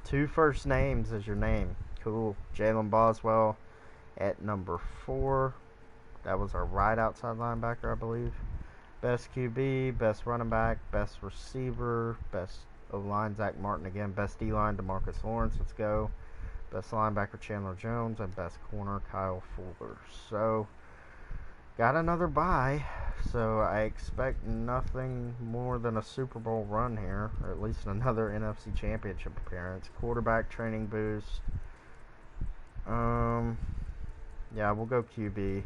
2 first names as your name. Cool. Jalen Boswell at number 4. That was our right outside linebacker, I believe. Best QB, best running back, best receiver, best O-line, Zach Martin again. Best D-line, DeMarcus Lawrence. Let's go. Best linebacker, Chandler Jones. And best corner, Kyle Fuller. So, got another bye. So, I expect nothing more than a Super Bowl run here. Or at least another NFC Championship appearance. Quarterback training boost. Yeah, we'll go QB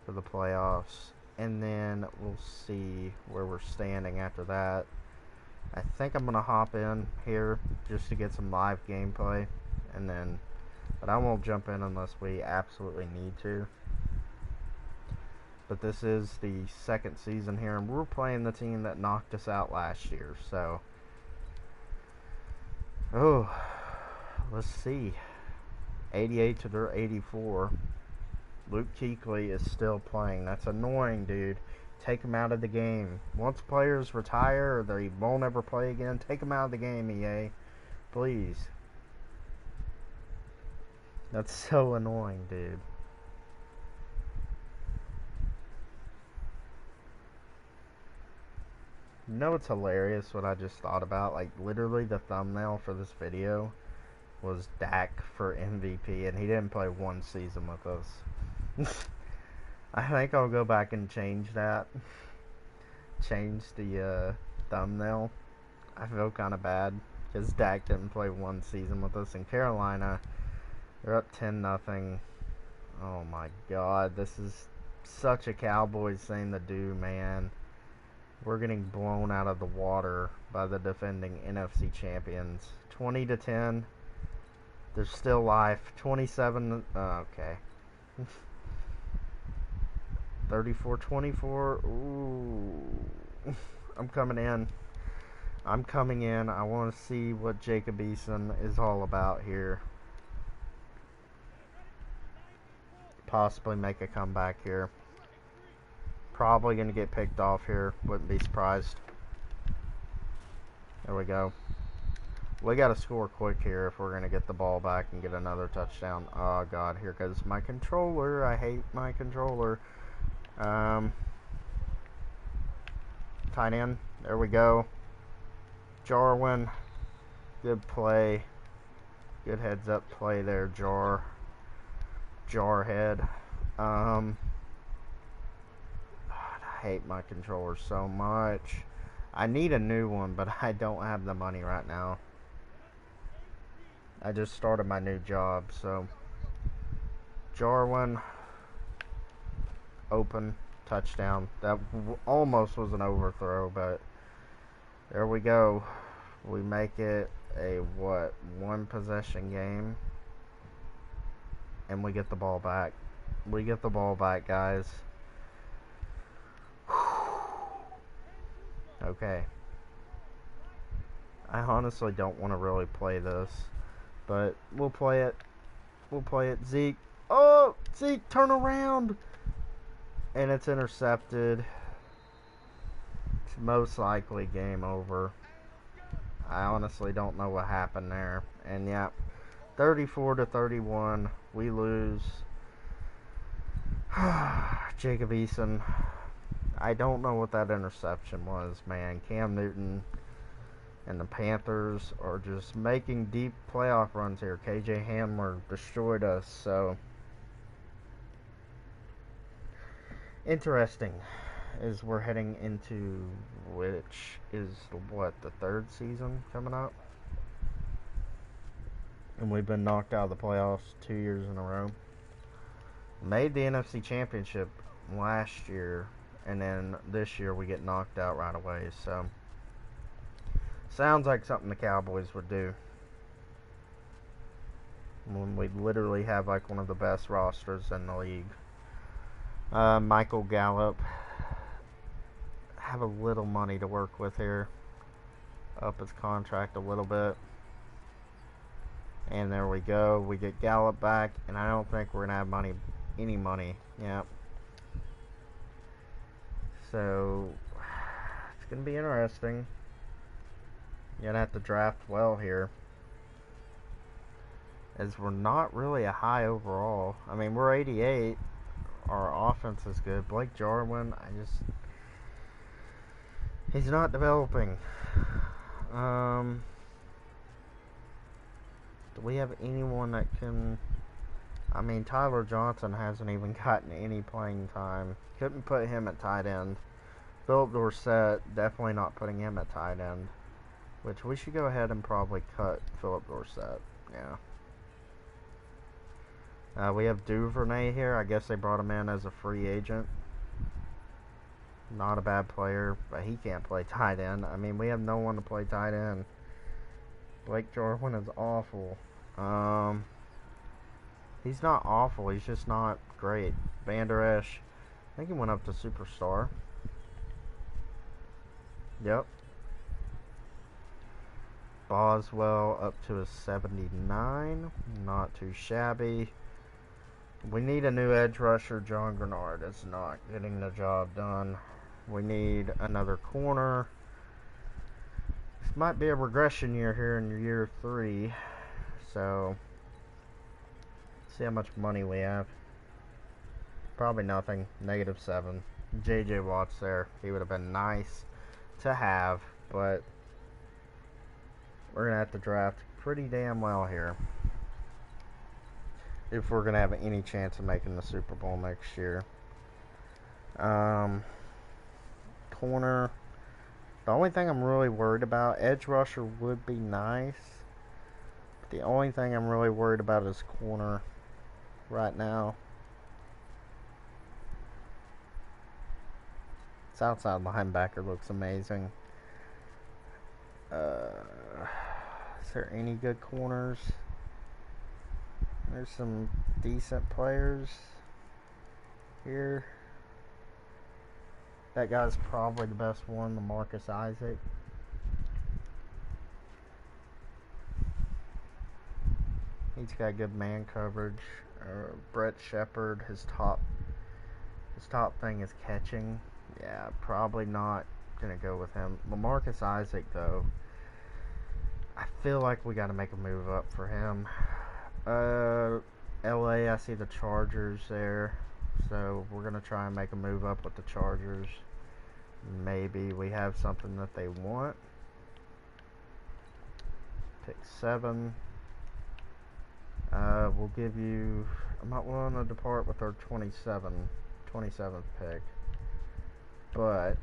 for the playoffs. And then we'll see where we're standing after that. I think I'm going to hop in here just to get some live gameplay. But I won't jump in unless we absolutely need to. But this is the second season here, and we're playing the team that knocked us out last year. So, let's see. 88 to their 84. Luke Kuechly is still playing. That's annoying, dude. Take him out of the game. Once players retire or they won't ever play again, take him out of the game, EA. Please. That's so annoying, dude. You know what's hilarious, what I just thought about? Like, literally the thumbnail for this video was Dak for MVP, and he didn't play one season with us. I think I'll go back and change that. Change the thumbnail. I feel kind of bad because Dak didn't play one season with us. In Carolina, they're up 10-0. Oh my God, this is such a Cowboys thing to do, man. We're getting blown out of the water by the defending NFC champions. 20-10. There's still life. 27. Okay. 34-24. Ooh. I'm coming in. I want to see what Jacob Eason is all about here. Possibly make a comeback here. Probably going to get picked off here. Wouldn't be surprised. There we go. We got to score quick here if we're going to get the ball back and get another touchdown. Oh, God. Here goes my controller. I hate my controller. Tight end. There we go. Jarwin. Good play. Good heads up play there, Jarhead. God, I hate my controller so much. I need a new one, but I don't have the money right now. I just started my new job, so Jarwin, open, touchdown. That almost was an overthrow, but there we go. We make it a, one possession game, and we get the ball back. We get the ball back, guys. Okay. I honestly don't want to really play this, but we'll play it. We'll play it. Zeke. Oh, Zeke, turn around. And it's intercepted. It's most likely game over. I honestly don't know what happened there. And yeah, 34-31. We lose. Jacob Eason. I don't know what that interception was, man. Cam Newton and the Panthers are just making deep playoff runs here. KJ Hamler destroyed us, so interesting as we're heading into, which is the third season coming up, and we've been knocked out of the playoffs 2 years in a row. Made the NFC Championship last year, and then this year we get knocked out right away. So sounds like something the Cowboys would do when we literally have like one of the best rosters in the league. Michael Gallup, have a little money to work with here. Up his contract a little bit. And there we go. We get Gallup back, and I don't think we're going to have any money. Yeah. So it's gonna be interesting. You're gonna have to draft well here, as we're not really a high overall. I mean, we're 88. Our offense is good. Blake Jarwin, he's not developing. Do we have anyone that can? I mean, Tyler Johnson hasn't even gotten any playing time. Couldn't put him at tight end. Philip Dorsett, definitely not putting him at tight end. Which we should go ahead and probably cut Philip Dorsett. Yeah. We have Duvernay here. I guess they brought him in as a free agent. Not a bad player, but he can't play tight end. I mean, we have no one to play tight end. Blake Jarwin is awful. He's not awful. He's just not great. Van Der Esch, I think he went up to superstar. Yep. Boswell up to a 79. Not too shabby. We need a new edge rusher. John Grenard is not getting the job done. We need another corner. This might be a regression year here in year 3. So, see how much money we have. Probably nothing. -7. JJ Watt's there. He would have been nice to have, but we're going to have to draft pretty damn well here if we're going to have any chance of making the Super Bowl next year. Corner. The only thing I'm really worried about, edge rusher would be nice. But the only thing I'm really worried about is corner right now. This outside linebacker looks amazing. Is there any good corners? There's some decent players here. That guy's probably the best one, the Marcus Isaac. He's got good man coverage. Brett Shepard, his top thing is catching. Yeah, probably not gonna go with him. LaMarcus Isaac, though, I feel like we got to make a move up for him. LA, I see the Chargers there, so we're gonna try and make a move up with the Chargers. Maybe we have something that they want. Pick 7. We'll give you. I'm not willing to depart with our 27th pick, but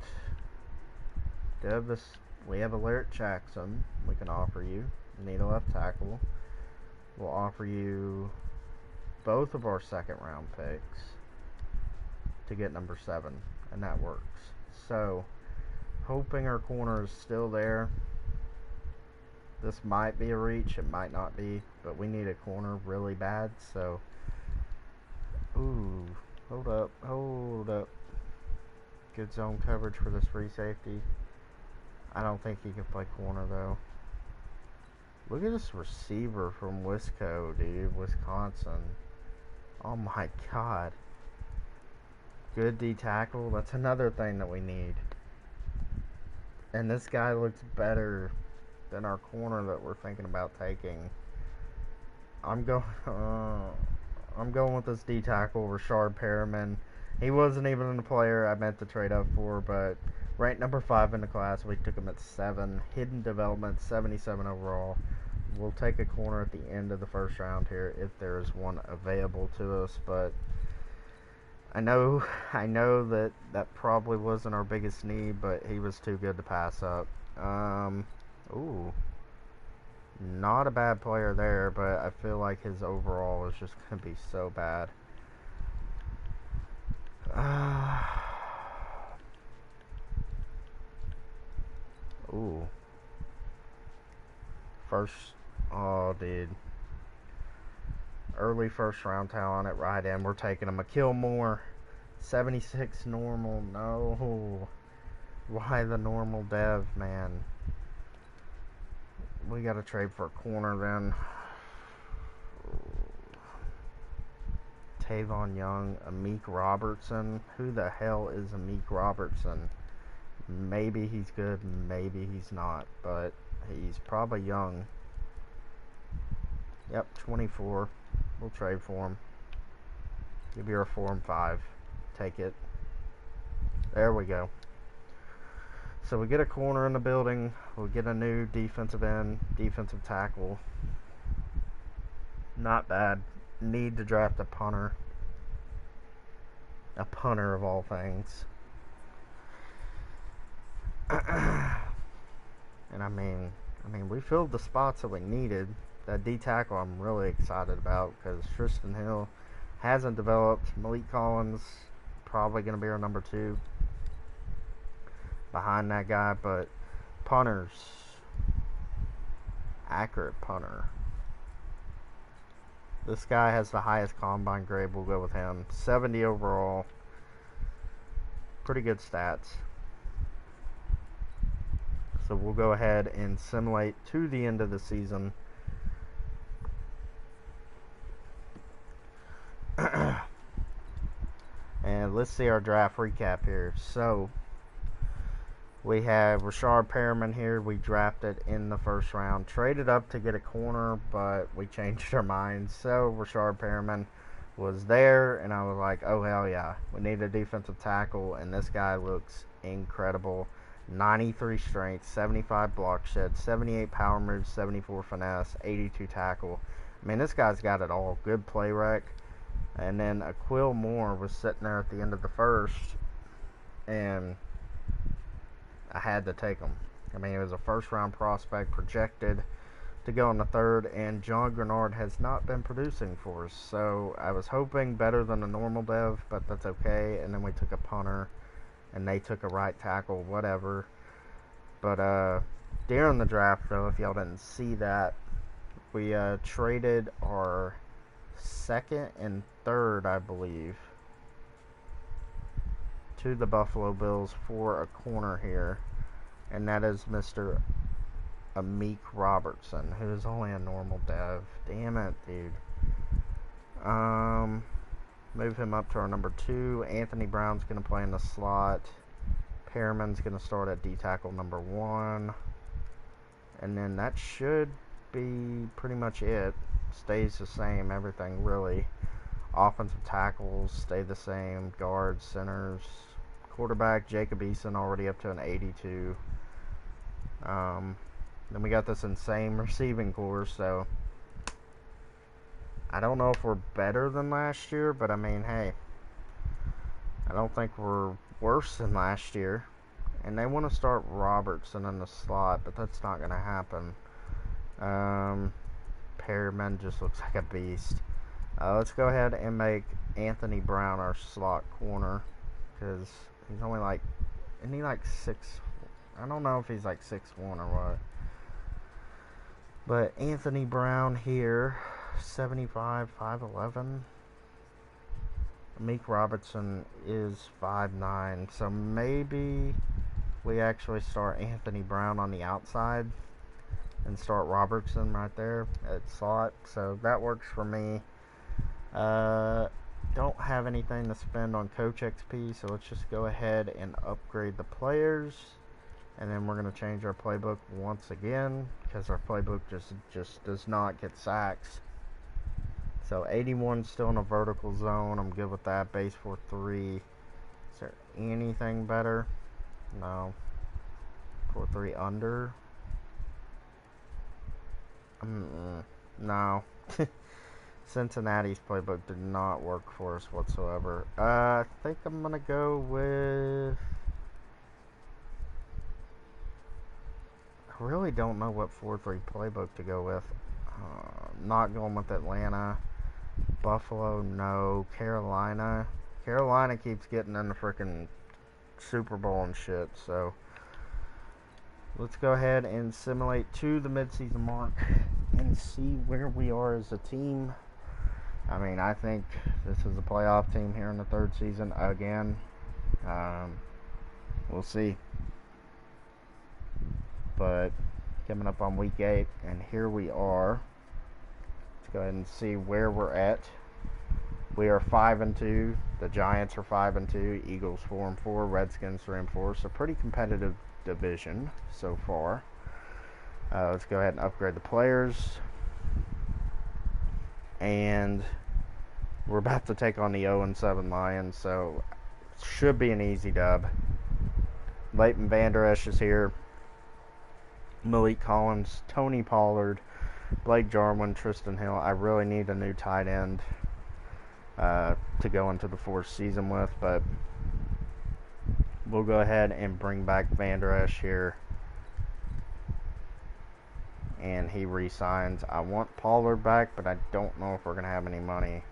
we have a Larry Jackson we can offer you. You need a left tackle. We'll offer you both of our second round picks to get number 7, and that works. So, hoping our corner is still there. This might be a reach, it might not be, but we need a corner really bad, so. Ooh, hold up. Good zone coverage for this free safety. I don't think he can play corner, though. Look at this receiver from Wisco, dude. Wisconsin. Oh my god. Good D tackle. That's another thing that we need. And this guy looks better than our corner that we're thinking about taking. I'm going with this D tackle, Rashard Perriman. He wasn't even a player I meant to trade up for, but ranked number 5 in the class. We took him at 7. Hidden development, 77 overall. We'll take a corner at the end of the first round here if there is one available to us, but I know that probably wasn't our biggest need, but he was too good to pass up. Ooh. Not a bad player there, but I feel like his overall is just going to be so bad. Ooh. Oh, dude. Early first round talent at right end. We're taking him. McKill Moore. 76 normal. No. Why the normal dev, man? We got to trade for a corner then. Tavon Young, Amik Robertson. Who the hell is Amik Robertson? Maybe he's good, maybe he's not, but he's probably young. Yep, 24. We'll trade for him. Give you a 4 and 5. Take it. There we go. So we get a corner in the building. We'll get a new defensive end, defensive tackle. Not bad. Need to draft a punter. A punter of all things. And I mean, we filled the spots that we needed. That D tackle I'm really excited about because Tristan Hill hasn't developed. Malik Collins probably going to be our number 2 behind that guy, but punters, accurate punter. This guy has the highest combine grade. We'll go with him. 70 overall. Pretty good stats. So we'll go ahead and simulate to the end of the season. And let's see our draft recap here. So we have Rashard Perriman here. We drafted in the first round. Traded up to get a corner, but we changed our minds. So Rashard Perriman was there, and I was like, oh, hell yeah. We need a defensive tackle, and this guy looks incredible. 93 strength, 75 block shed, 78 power moves, 74 finesse, 82 tackle. I mean, this guy's got it all. Good play rec. And then Aquil Moore was sitting there at the end of the first, and I had to take him. I mean, he was a first-round prospect projected to go in the third, and John Grenard has not been producing for us. So I was hoping better than a normal dev, but that's okay. And then we took a punter, and they took a right tackle, whatever. But during the draft, though, if y'all didn't see that, we traded our second and third, I believe, to the Buffalo Bills for a corner here, and that is Mr. Amik Robertson, who is only a normal dev. Damn it, dude. Move him up to our number 2. Anthony Brown's going to play in the slot. Perriman's going to start at D-tackle number 1. And then that should be pretty much it. Stays the same, everything really. Offensive tackles stay the same. Guards, centers. Quarterback, Jacob Eason already up to an 82. Then we got this insane receiving core, so I don't know if we're better than last year, but I mean, hey, I don't think we're worse than last year. And they want to start Robertson in the slot, but that's not going to happen. Perriman just looks like a beast. Let's go ahead and make Anthony Brown our slot corner, because he's only like, isn't he like 6? I don't know if he's like 6'1" or what. But Anthony Brown here, 75, 5'11". Amik Robertson is 5'9", so maybe we actually start Anthony Brown on the outside and start Robertson right there at slot. So that works for me. Don't have anything to spend on Coach XP, so let's just go ahead and upgrade the players. And then we're going to change our playbook once again, because our playbook just does not get sacks. So 81 still in a vertical zone. I'm good with that. Base 4-3. Is there anything better? No. 4-3 under. No. Cincinnati's playbook did not work for us whatsoever. I think I'm going to go with... I really don't know what 4-3 playbook to go with. Not going with Atlanta. Buffalo, no. Carolina. Carolina keeps getting in the freaking Super Bowl and shit, so let's go ahead and simulate to the midseason mark and see where we are as a team. I mean, I think this is a playoff team here in the third season again. We'll see. But coming up on week 8, and here we are. Let's go ahead and see where we're at. We are 5-2. The Giants are 5-2. Eagles 4-4. Redskins 3-4. So pretty competitive division so far. Let's go ahead and upgrade the players. And we're about to take on the 0-7 Lions, so should be an easy dub. Leighton Vander Esch is here. Malik Collins, Tony Pollard, Blake Jarwin, Tristan Hill. I really need a new tight end to go into the fourth season with, but we'll go ahead and bring back Vander Esch here. And he re-signs. I want Pollard back, but I don't know if we're going to have any money.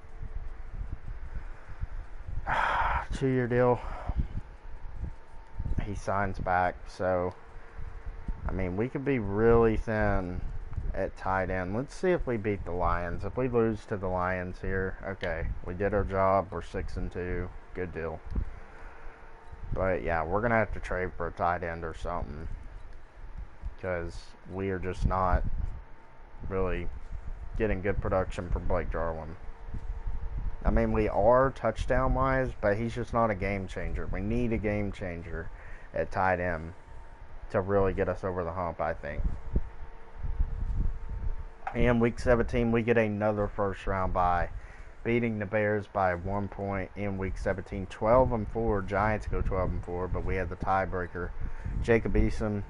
2-year deal. He signs back, so I mean, we could be really thin at tight end. Let's see if we beat the Lions. If we lose to the Lions here, okay, we did our job. We're 6-2. Good deal. But yeah, we're gonna have to trade for a tight end or something, because we are just not really getting good production from Blake Jarwin. I mean, we are touchdown-wise, but he's just not a game changer. We need a game changer at tight end to really get us over the hump, I think. And week 17, we get another first-round bye, beating the Bears by 1 point in week 17. 12-4. Giants go 12-4, but we had the tiebreaker. Jacob Eason,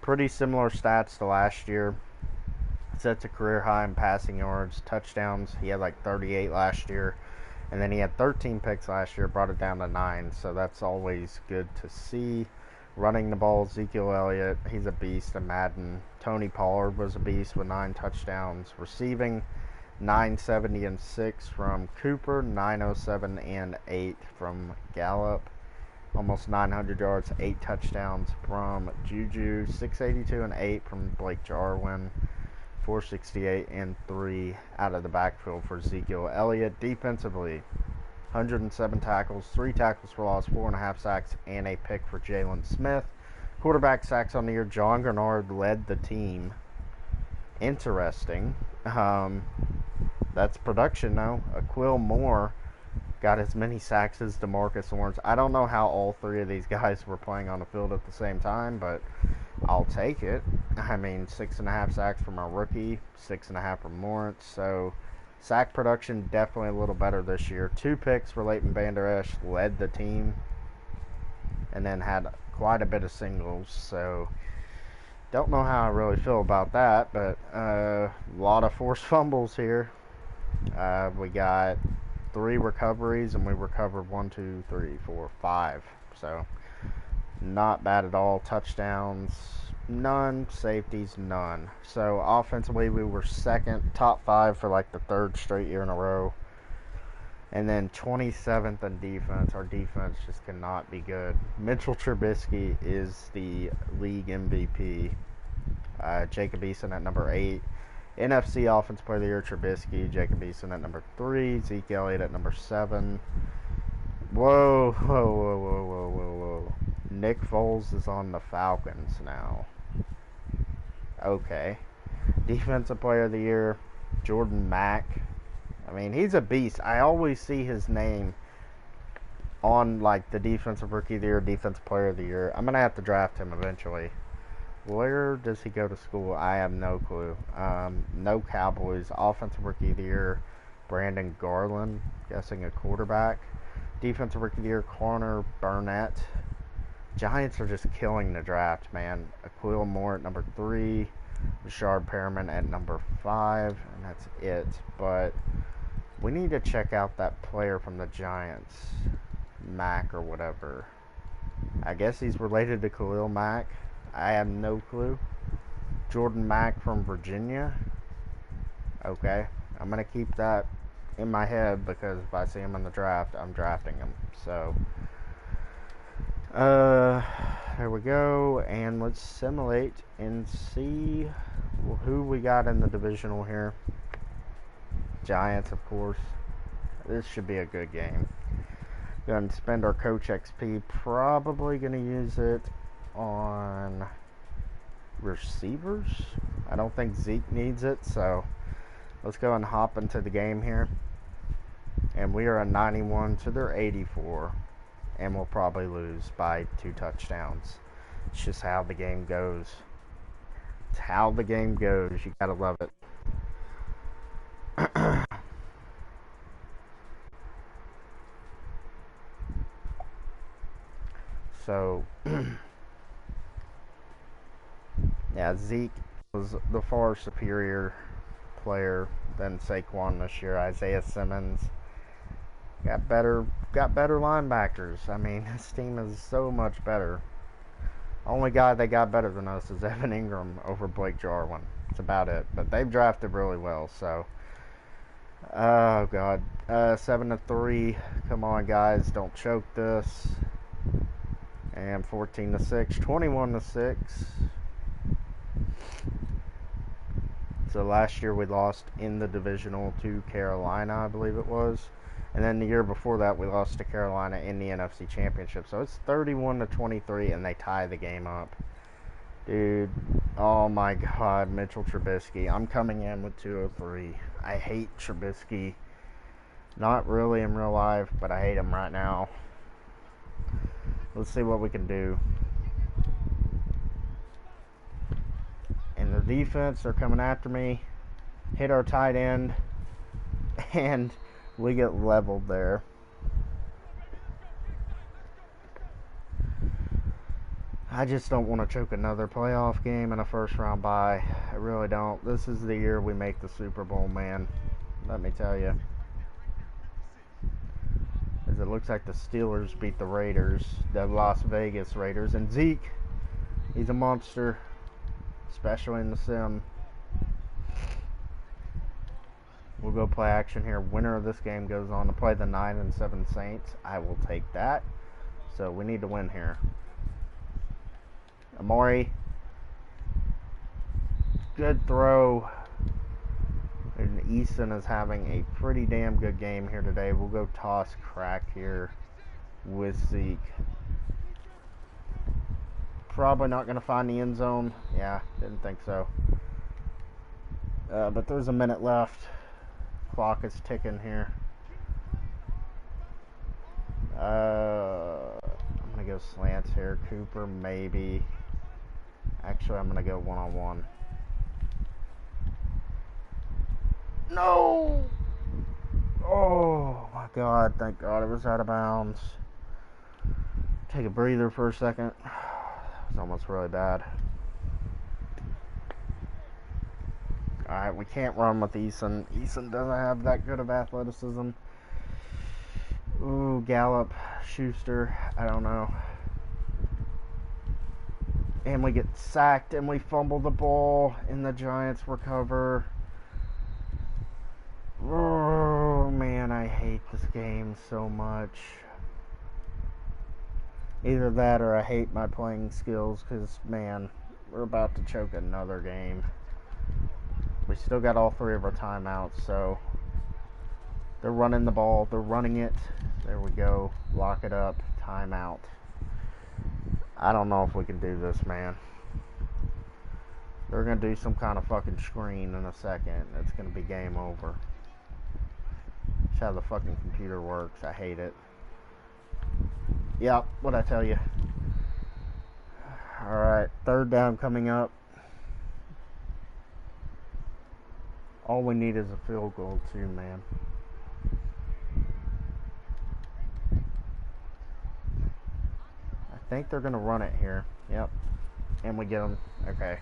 pretty similar stats to last year. Sets a career high in passing yards, touchdowns. He had like 38 last year, and then he had 13 picks last year, brought it down to 9, so that's always good to see. Running the ball, Ezekiel Elliott, he's a beast in Madden. Tony Pollard was a beast with 9 touchdowns. Receiving, 970 and 6 from Cooper, 907 and 8 from Gallup. Almost 900 yards, 8 touchdowns from Juju, 682 and 8 from Blake Jarwin. 468 and 3 out of the backfield for Ezekiel Elliott. Defensively, 107 tackles, 3 tackles for loss, 4.5 sacks, and a pick for Jalen Smith. Quarterback sacks on the year, John Gennard led the team. Interesting. That's production now. Aquil Moore got as many sacks as DeMarcus Lawrence. I don't know how all 3 of these guys were playing on the field at the same time, but I'll take it. I mean, 6.5 sacks from our rookie, 6.5 from Lawrence. So, sack production definitely a little better this year. 2 picks for Leighton Vander Esch, led the team, and then had quite a bit of singles. So, don't know how I really feel about that, but a lot of forced fumbles here. We got 3 recoveries, and we recovered 1, 2, 3, 4, 5. So, not bad at all. Touchdowns, none. Safeties, none. So, offensively, we were second, top 5 for like the 3rd straight year in a row. And then 27th in defense. Our defense just cannot be good. Mitchell Trubisky is the league MVP. Jacob Eason at number 8. NFC Offense Player of the Year, Trubisky. Jacob Eason at number 3. Zeke Elliott at number 7. Whoa. Nick Foles is on the Falcons now. Okay. Defensive Player of the Year, Jordan Mack. I mean, he's a beast. I always see his name on, like, the Defensive Rookie of the Year, Defensive Player of the Year. I'm going to have to draft him eventually. Where does he go to school? I have no clue. No Cowboys. Offensive Rookie of the Year, Brandon Garland. Guessing a quarterback. Defensive Rookie of the Year, Connor Burnett. Giants are just killing the draft, man. Aquil Moore at number 3. Rashard Perriman at number 5. And that's it. But we need to check out that player from the Giants. Mack or whatever. I guess he's related to Khalil Mack. I have no clue. Jordan Mack from Virginia. Okay. I'm going to keep that in my head, because if I see him in the draft, I'm drafting him. So, there we go. And let's simulate and see who we got in the divisional here. Giants, of course. This should be a good game. Going to spend our Coach XP. Probably going to use it on receivers. I don't think Zeke needs it, so let's go and hop into the game here. and we are a 91 to their 84, and we'll probably lose by 2 touchdowns. It's just how the game goes. It's how the game goes. You gotta love it. So, yeah, Zeke was the far superior player than Saquon this year. Isaiah Simmons got better linebackers. I mean, this team is so much better. Only guy they got better than us is Evan Ingram over Blake Jarwin. That's about it. But they've drafted really well, so. Oh God, 7-3. Come on, guys, don't choke this. And 14-6, 21-6. So last year we lost in the divisional to Carolina, I believe it was. And then the year before that we lost to Carolina in the NFC Championship. So it's 31-23 and they tie the game up. Dude, oh my God, Mitchell Trubisky. I'm coming in with 203. I hate Trubisky. Not really in real life, but I hate him right now. Let's see what we can do. And the defense, they're coming after me. Hit our tight end. And we get leveled there. I just don't want to choke another playoff game in a first round bye. I really don't. This is the year we make the Super Bowl, man. Let me tell you. As it looks like the Steelers beat the Raiders, the Las Vegas Raiders. And Zeke, he's a monster, especially in the sim. We'll go play action here. Winner of this game goes on to play the 9-7 Saints. I will take that. So we need to win here. Amari, good throw. And Easton is having a pretty damn good game here today. We'll go toss crack here with Zeke. Probably not going to find the end zone. Yeah, didn't think so. But there's a minute left. Clock is ticking here. I'm going to go slants here. Cooper, maybe. Actually, I'm going to go one-on-one. No! Oh, my God. Thank God it was out of bounds. Take a breather for a second. That was almost really bad. Alright, we can't run with Eason. Eason doesn't have that good of athleticism. Ooh, Gallup, Schuster, I don't know. And we get sacked and we fumble the ball and the Giants recover. Oh, man, I hate this game so much. Either that or I hate my playing skills because, man, we're about to choke another game. We still got all 3 of our timeouts, so they're running the ball. They're running it. There we go. Lock it up. Timeout. I don't know if we can do this, man. They're going to do some kind of fucking screen in a second. It's going to be game over. That's how the fucking computer works. I hate it. Yep, what'd I tell you? Alright, 3rd down coming up. All we need is a field goal too, man. I think they're going to run it here. Yep. And we get them. Okay.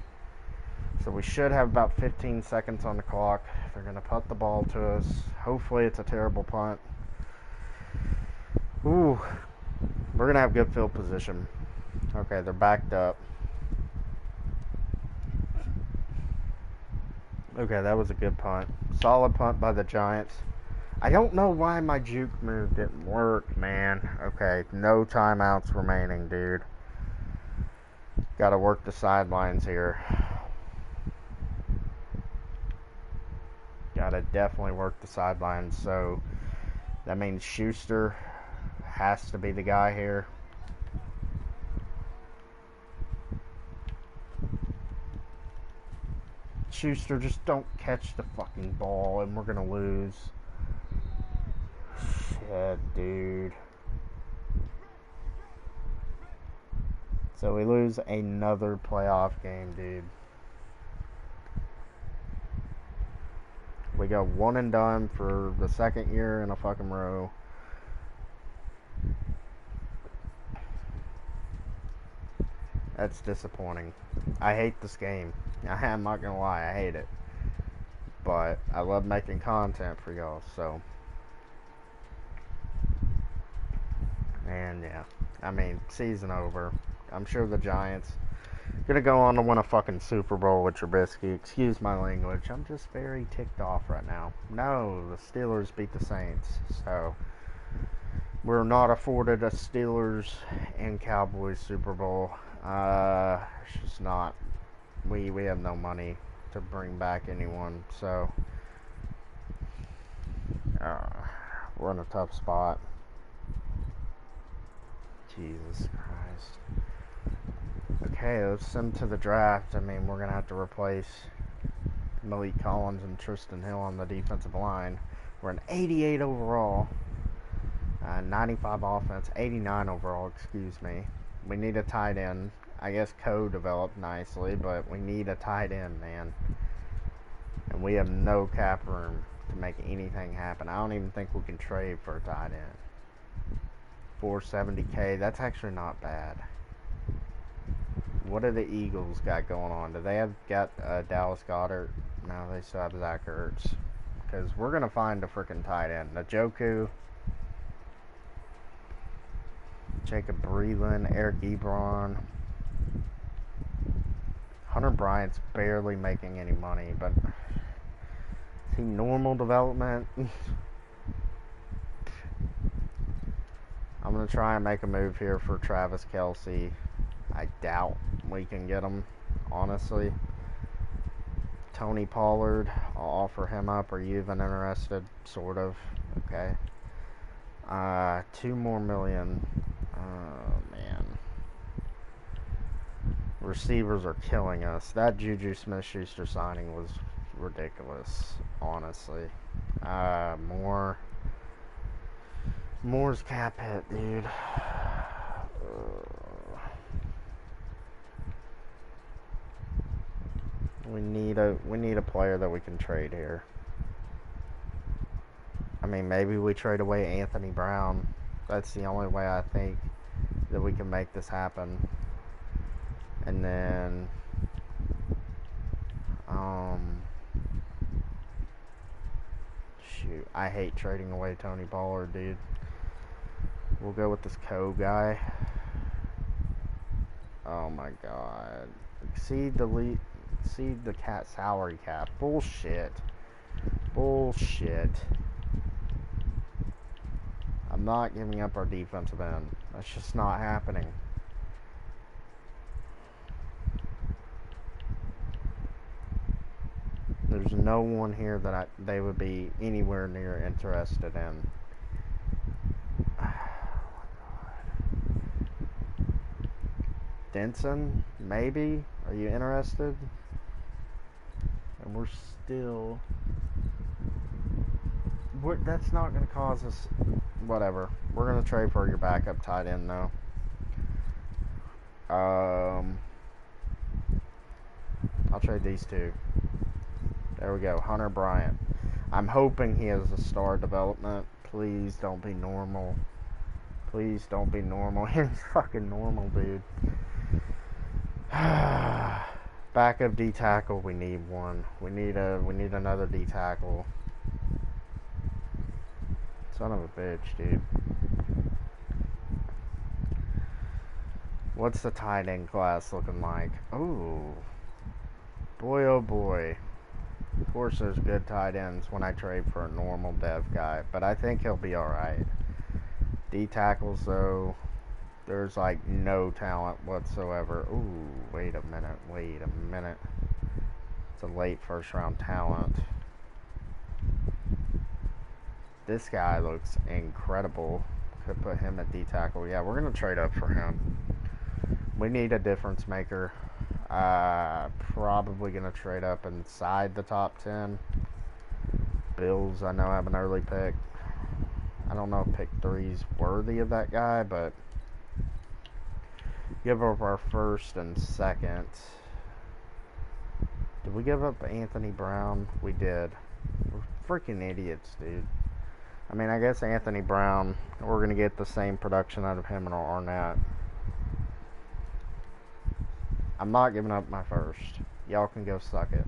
So we should have about 15 seconds on the clock. They're going to punt the ball to us. Hopefully it's a terrible punt. Ooh. We're going to have good field position. Okay, they're backed up. Okay, that was a good punt. Solid punt by the Giants. I don't know why my juke move didn't work, man. Okay, no timeouts remaining, dude. Gotta work the sidelines here. Gotta definitely work the sidelines. So that means Schuster has to be the guy here. Schuster, just don't catch the fucking ball and we're gonna lose. Shit, dude. So we lose another playoff game, dude. We got one and done for the second year in a fucking row. That's disappointing. I hate this game. I'm not gonna lie, I hate it. But I love making content for y'all, so. And yeah, I mean, season over. I'm sure the Giants gonna go on to win a fucking Super Bowl with Trubisky. Excuse my language. I'm just very ticked off right now. No, the Steelers beat the Saints, so we're not afforded a Steelers and Cowboys Super Bowl. It's just not. We have no money to bring back anyone, so we're in a tough spot. Jesus Christ. Okay, let's send to the draft. I mean, we're going to have to replace Malik Collins and Tristan Hill on the defensive line. We're an 88 overall, 95 offense, 89 overall, excuse me. We need a tight end. I guess co-developed nicely, but we need a tight end, man. And we have no cap room to make anything happen. I don't even think we can trade for a tight end. $470K, that's actually not bad. What do the Eagles got going on? Do they have got Dallas Goedert? No, they still have Zach Ertz. Because we're going to find a freaking tight end. Njoku, Jacob Breeland, Eric Ebron. Hunter Bryant's barely making any money, but is he normal development? I'm going to try and make a move here for Travis Kelce. I doubt we can get him, honestly. Tony Pollard, I'll offer him up. Are you even interested? Sort of. Okay. $2 more million. Oh, man. Receivers are killing us. That Juju Smith-Schuster signing was ridiculous, honestly. Moore's cap hit, dude. We need a player that we can trade here. I mean, maybe we trade away Anthony Brown. That's the only way I think that we can make this happen. And then shoot, I hate trading away Tony Pollard, dude. We'll go with this guy. Oh my god. Exceed the cat salary cap. Bullshit. I'm not giving up our defensive end. That's just not happening. There's no one here that they would be anywhere near interested in. Denson, maybe? Are you interested? And we're still... that's not going to cause us... Whatever. We're going to trade for your backup tight end, though. I'll trade these two. There we go. Hunter Bryant. I'm hoping he has a star development. Please don't be normal. Please don't be normal. He's fucking normal, dude. Backup D tackle, we need one. We need another D tackle. Son of a bitch, dude. What's the tight end class looking like? Ooh. Boy, oh boy. Of course there's good tight ends when I trade for a normal dev guy, but I think he'll be alright. D tackles, though, there's like no talent whatsoever. Ooh, wait a minute. It's a late first round talent. This guy looks incredible. Could put him at D tackle. Yeah, we're gonna trade up for him. We need a difference maker. Probably gonna trade up inside the top 10. Bills, I know, have an early pick. I don't know if pick 3's worthy of that guy, but give up our first and second. Did we give up Anthony Brown? We did. We're freaking idiots, dude. I mean, I guess Anthony Brown, we're going to get the same production out of him and Arnett. I'm not giving up my first. Y'all can go suck it.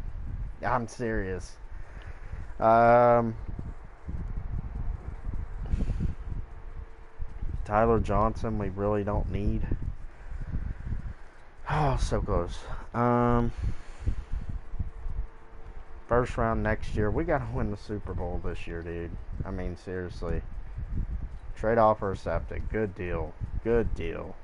I'm serious. Tyler Johnson, we really don't need. Oh, so close. First round next year. We got to win the Super Bowl this year, dude. I mean, seriously. Trade offer accepted. Good deal. Good deal.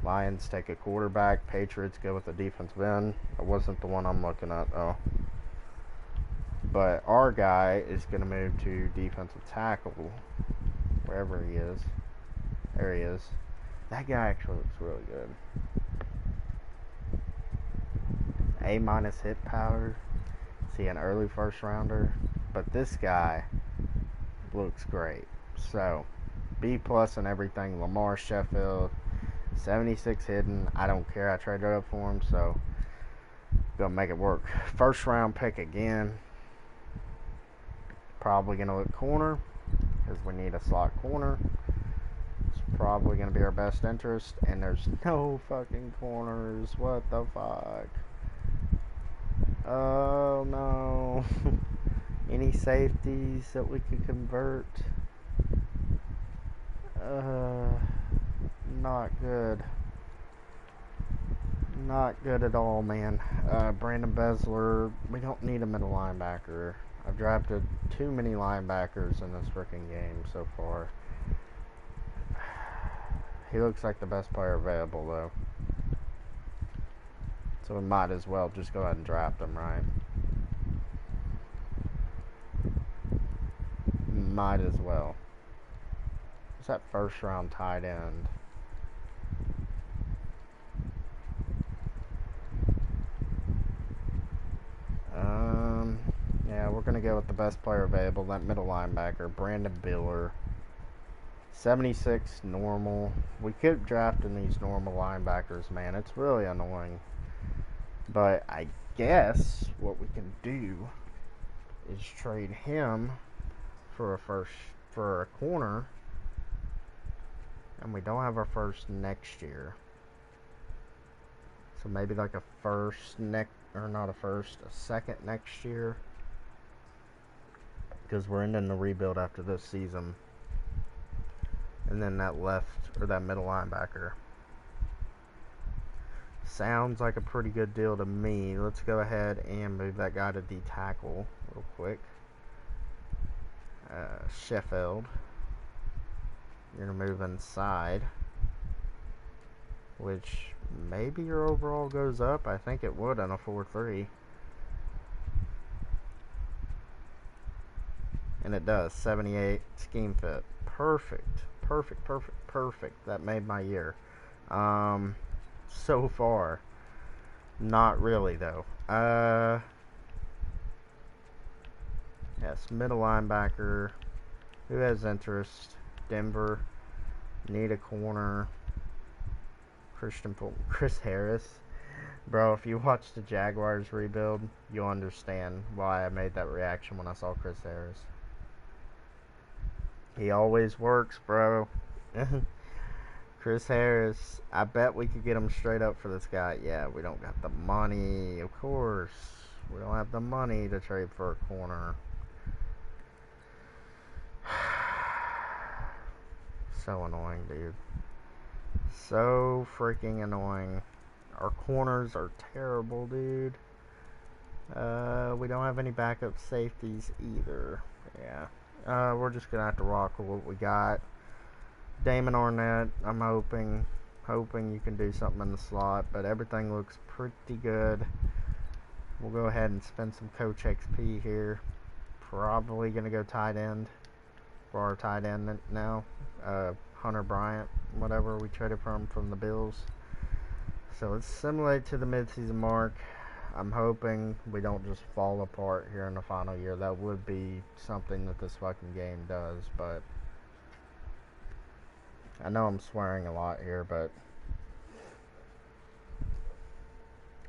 Lions take a quarterback. Patriots go with the defensive end. That wasn't the one I'm looking at, though. But our guy is going to move to defensive tackle. Wherever he is. There he is. That guy actually looks really good. A- hit power. See, an early first rounder. But this guy looks great. So, B+ and everything. Lamar Sheffield. 76 hidden. I don't care. I traded up for him, so gonna make it work. First round pick again. Probably gonna look corner because we need a slot corner. It's probably gonna be our best interest, and there's no fucking corners. What the fuck? Oh no. Any safeties that we could convert? Not good. Not good at all, man. Brandon Besler, we don't need a middle linebacker. I've drafted too many linebackers in this freaking game so far. He looks like the best player available, though. So we might as well just go ahead and draft him, right? Might as well. What's that first round tight end? Yeah, we're going to go with the best player available, that middle linebacker, Brandon Biller. 76 normal. We keep drafting these normal linebackers, man. It's really annoying. But I guess what we can do is trade him for a corner, and we don't have our first next year. So maybe like a second next year, because we're ending the rebuild after this season. And then that middle linebacker sounds like a pretty good deal to me. Let's go ahead and move that guy to D tackle real quick. Sheffield, you're gonna move inside, which maybe your overall goes up. I think it would on a 4-3. And it does. 78 scheme fit. Perfect. That made my year. So far, not really though. Yes, middle linebacker. Who has interest? Denver. Need a corner. Chris Harris. Bro, if you watch the Jaguars rebuild, you'll understand why I made that reaction when I saw Chris Harris. He always works, bro. Chris Harris, I bet we could get him straight up for this guy. Yeah, we don't got the money, of course. We don't have the money to trade for a corner. So annoying, dude. So freaking annoying. Our corners are terrible, dude. We don't have any backup safeties either. Yeah. We're just gonna have to rock with what we got. Damon Arnett, I'm hoping you can do something in the slot, but everything looks pretty good. We'll go ahead and spend some Coach XP here. Probably gonna go tight end for our tight end now. Hunter Bryant, whatever we traded from the Bills. So let's simulate to the midseason mark. I'm hoping we don't just fall apart here in the final year. That would be something that this fucking game does, but I know I'm swearing a lot here, but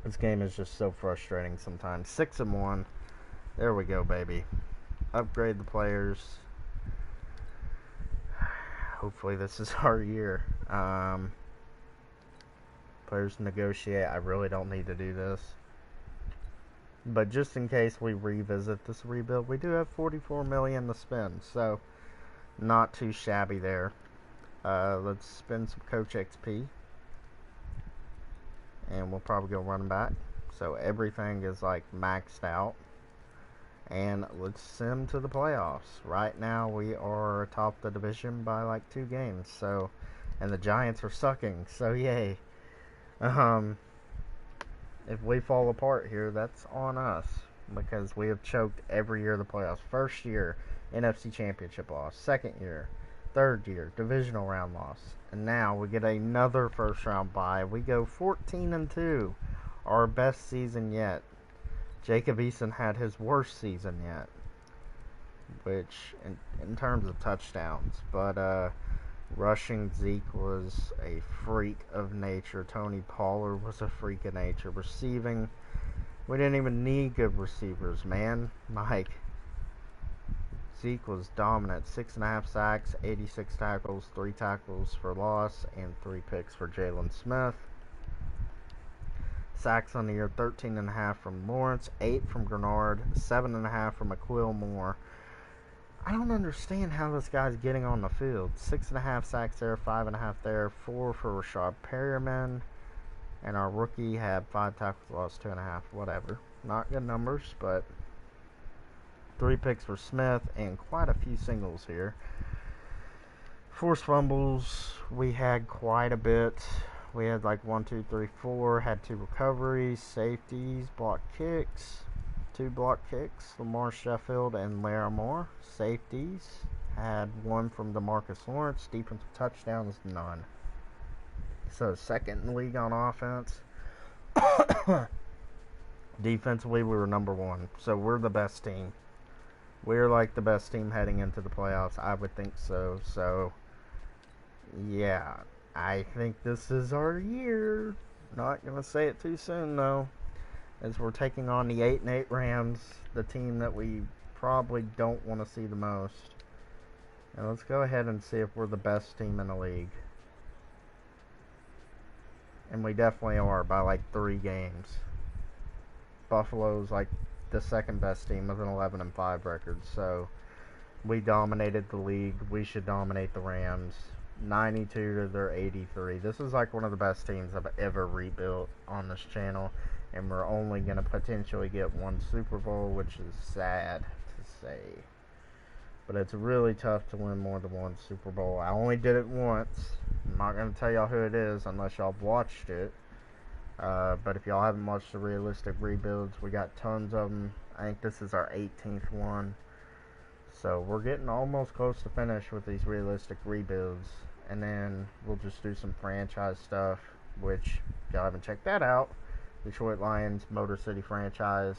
this game is just so frustrating sometimes. 6-1. There we go, baby. Upgrade the players. Hopefully this is our year. Players negotiate. I really don't need to do this. But just in case we revisit this rebuild, we do have $44 million to spend. So, not too shabby there. Let's spend some Coach XP. And we'll probably go running back. So, everything is like maxed out. And let's send to the playoffs. Right now, we are atop the division by like 2 games. So, and the Giants are sucking. So, yay. If we fall apart here, that's on us. Because we have choked every year of the playoffs. First year, NFC Championship loss. Second year, third year, divisional round loss. And now we get another first round bye. We go 14-2. Our best season yet. Jacob Eason had his worst season yet. Which, in terms of touchdowns. But, rushing, Zeke was a freak of nature. Tony Pollard was a freak of nature. Receiving, we didn't even need good receivers, man. Like, Zeke was dominant. 6.5 sacks, 86 tackles, 3 tackles for loss, and 3 picks for Jalen Smith. Sacks on the year, 13.5 from Lawrence, 8 from Grenard, 7.5 from McQuill Moore. I don't understand how this guy's getting on the field. 6.5 sacks there, 5.5 there, 4 for Rashad Perriman. And our rookie had 5 tackles, lost 2.5, whatever. Not good numbers, but 3 picks for Smith and quite a few singles here. Forced fumbles, we had quite a bit. We had like 1, 2, 3, 4, had 2 recoveries, safeties, blocked kicks. 2 block kicks, Lamar Sheffield and Larimore. Safeties, had 1 from DeMarcus Lawrence. Defensive touchdowns, none. So, second in the league on offense. Defensively, we were number 1. So, we're the best team. We're like the best team heading into the playoffs. I would think so. So, yeah. I think this is our year. Not going to say it too soon, though. As we're taking on the 8-8 Rams, the team that we probably don't want to see the most. And let's go ahead and see if we're the best team in the league. And we definitely are by like 3 games. Buffalo's like the second best team with an 11-5 record. So we dominated the league. We should dominate the Rams. 92 to their 83. This is like one of the best teams I've ever rebuilt on this channel. And we're only going to potentially get 1 Super Bowl, which is sad to say. But it's really tough to win more than 1 Super Bowl. I only did it once. I'm not going to tell y'all who it is unless y'all have watched it. But if y'all haven't watched the realistic rebuilds, we got tons of them. I think this is our 18th one. So we're getting almost close to finish with these realistic rebuilds. And then we'll just do some franchise stuff, which if y'all haven't checked that out, Detroit Lions Motor City franchise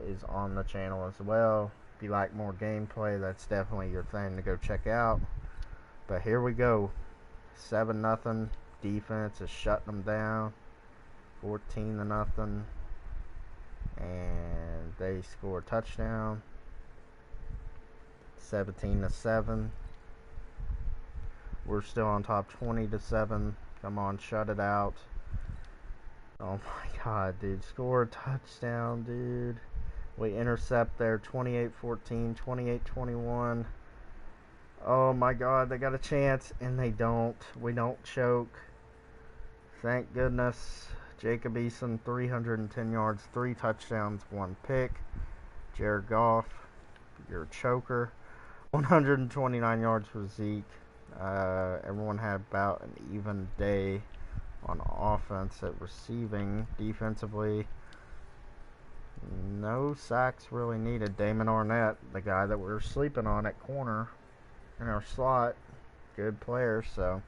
is on the channel as well. If you like more gameplay, that's definitely your thing to go check out. But here we go. 7-0. Defense is shutting them down. 14-0. And they score a touchdown. 17-7. We're still on top 20-7. Come on, shut it out. Oh my god, dude. Score a touchdown, dude. We intercept there. 28-14, 28-21. Oh my god, they got a chance, and they don't. We don't choke. Thank goodness. Jacob Eason, 310 yards, 3 touchdowns, 1 pick. Jared Goff, your choker. 129 yards for Zeke. Everyone had about an even day on offense at receiving. Defensively, no sacks really needed. Damon Arnett, the guy that we were sleeping on at corner in our slot, good player. So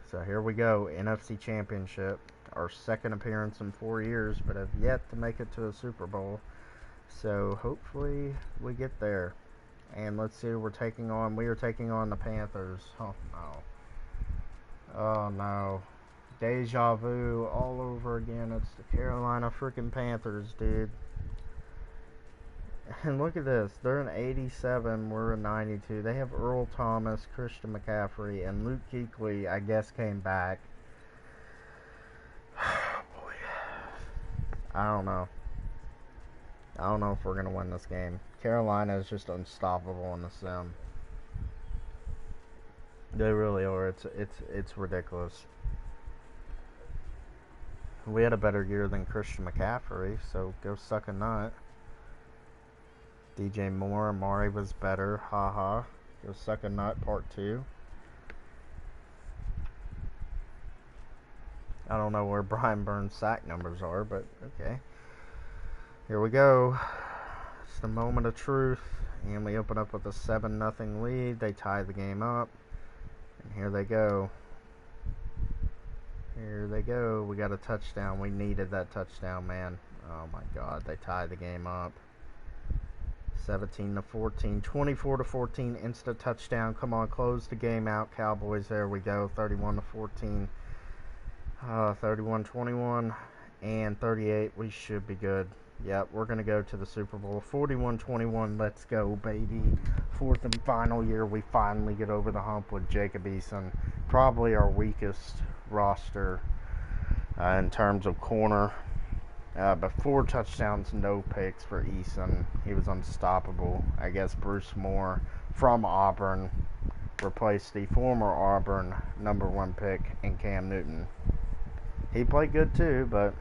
So here we go, NFC Championship. Our second appearance in 4 years, but have yet to make it to a Super Bowl. So hopefully we get there. And let's see who we're taking on. We are taking on the Panthers. Oh no. Oh no. Deja vu all over again. It's the Carolina freaking Panthers, dude. And look at this. They're in 87. We're in 92. They have Earl Thomas, Christian McCaffrey, and Luke Kuechly, I guess, came back. Boy. I don't know. I don't know if we're going to win this game. Carolina is just unstoppable in the sim. They really are. It's ridiculous. We had a better year than Christian McCaffrey, so go suck a nut. DJ Moore, Amari was better. Haha. Go suck a nut, part 2. I don't know where Brian Burns' sack numbers are, but okay. Here we go. It's the moment of truth. And we open up with a 7-0 lead. They tie the game up. And here they go. Here they go. We got a touchdown. We needed that touchdown, man. Oh my God. They tie the game up. 17-14. 24-14. Insta touchdown. Come on, close the game out, Cowboys. There we go. 31-14. 31-21 and 38. We should be good. Yep, we're going to go to the Super Bowl. 41-21. Let's go, baby. 4th and final year. We finally get over the hump with Jacob Eason. Probably our weakest roster in terms of corner. But 4 touchdowns, no picks for Eason. He was unstoppable. I guess Bruce Moore from Auburn replaced the former Auburn #1 pick in Cam Newton. He played good too, but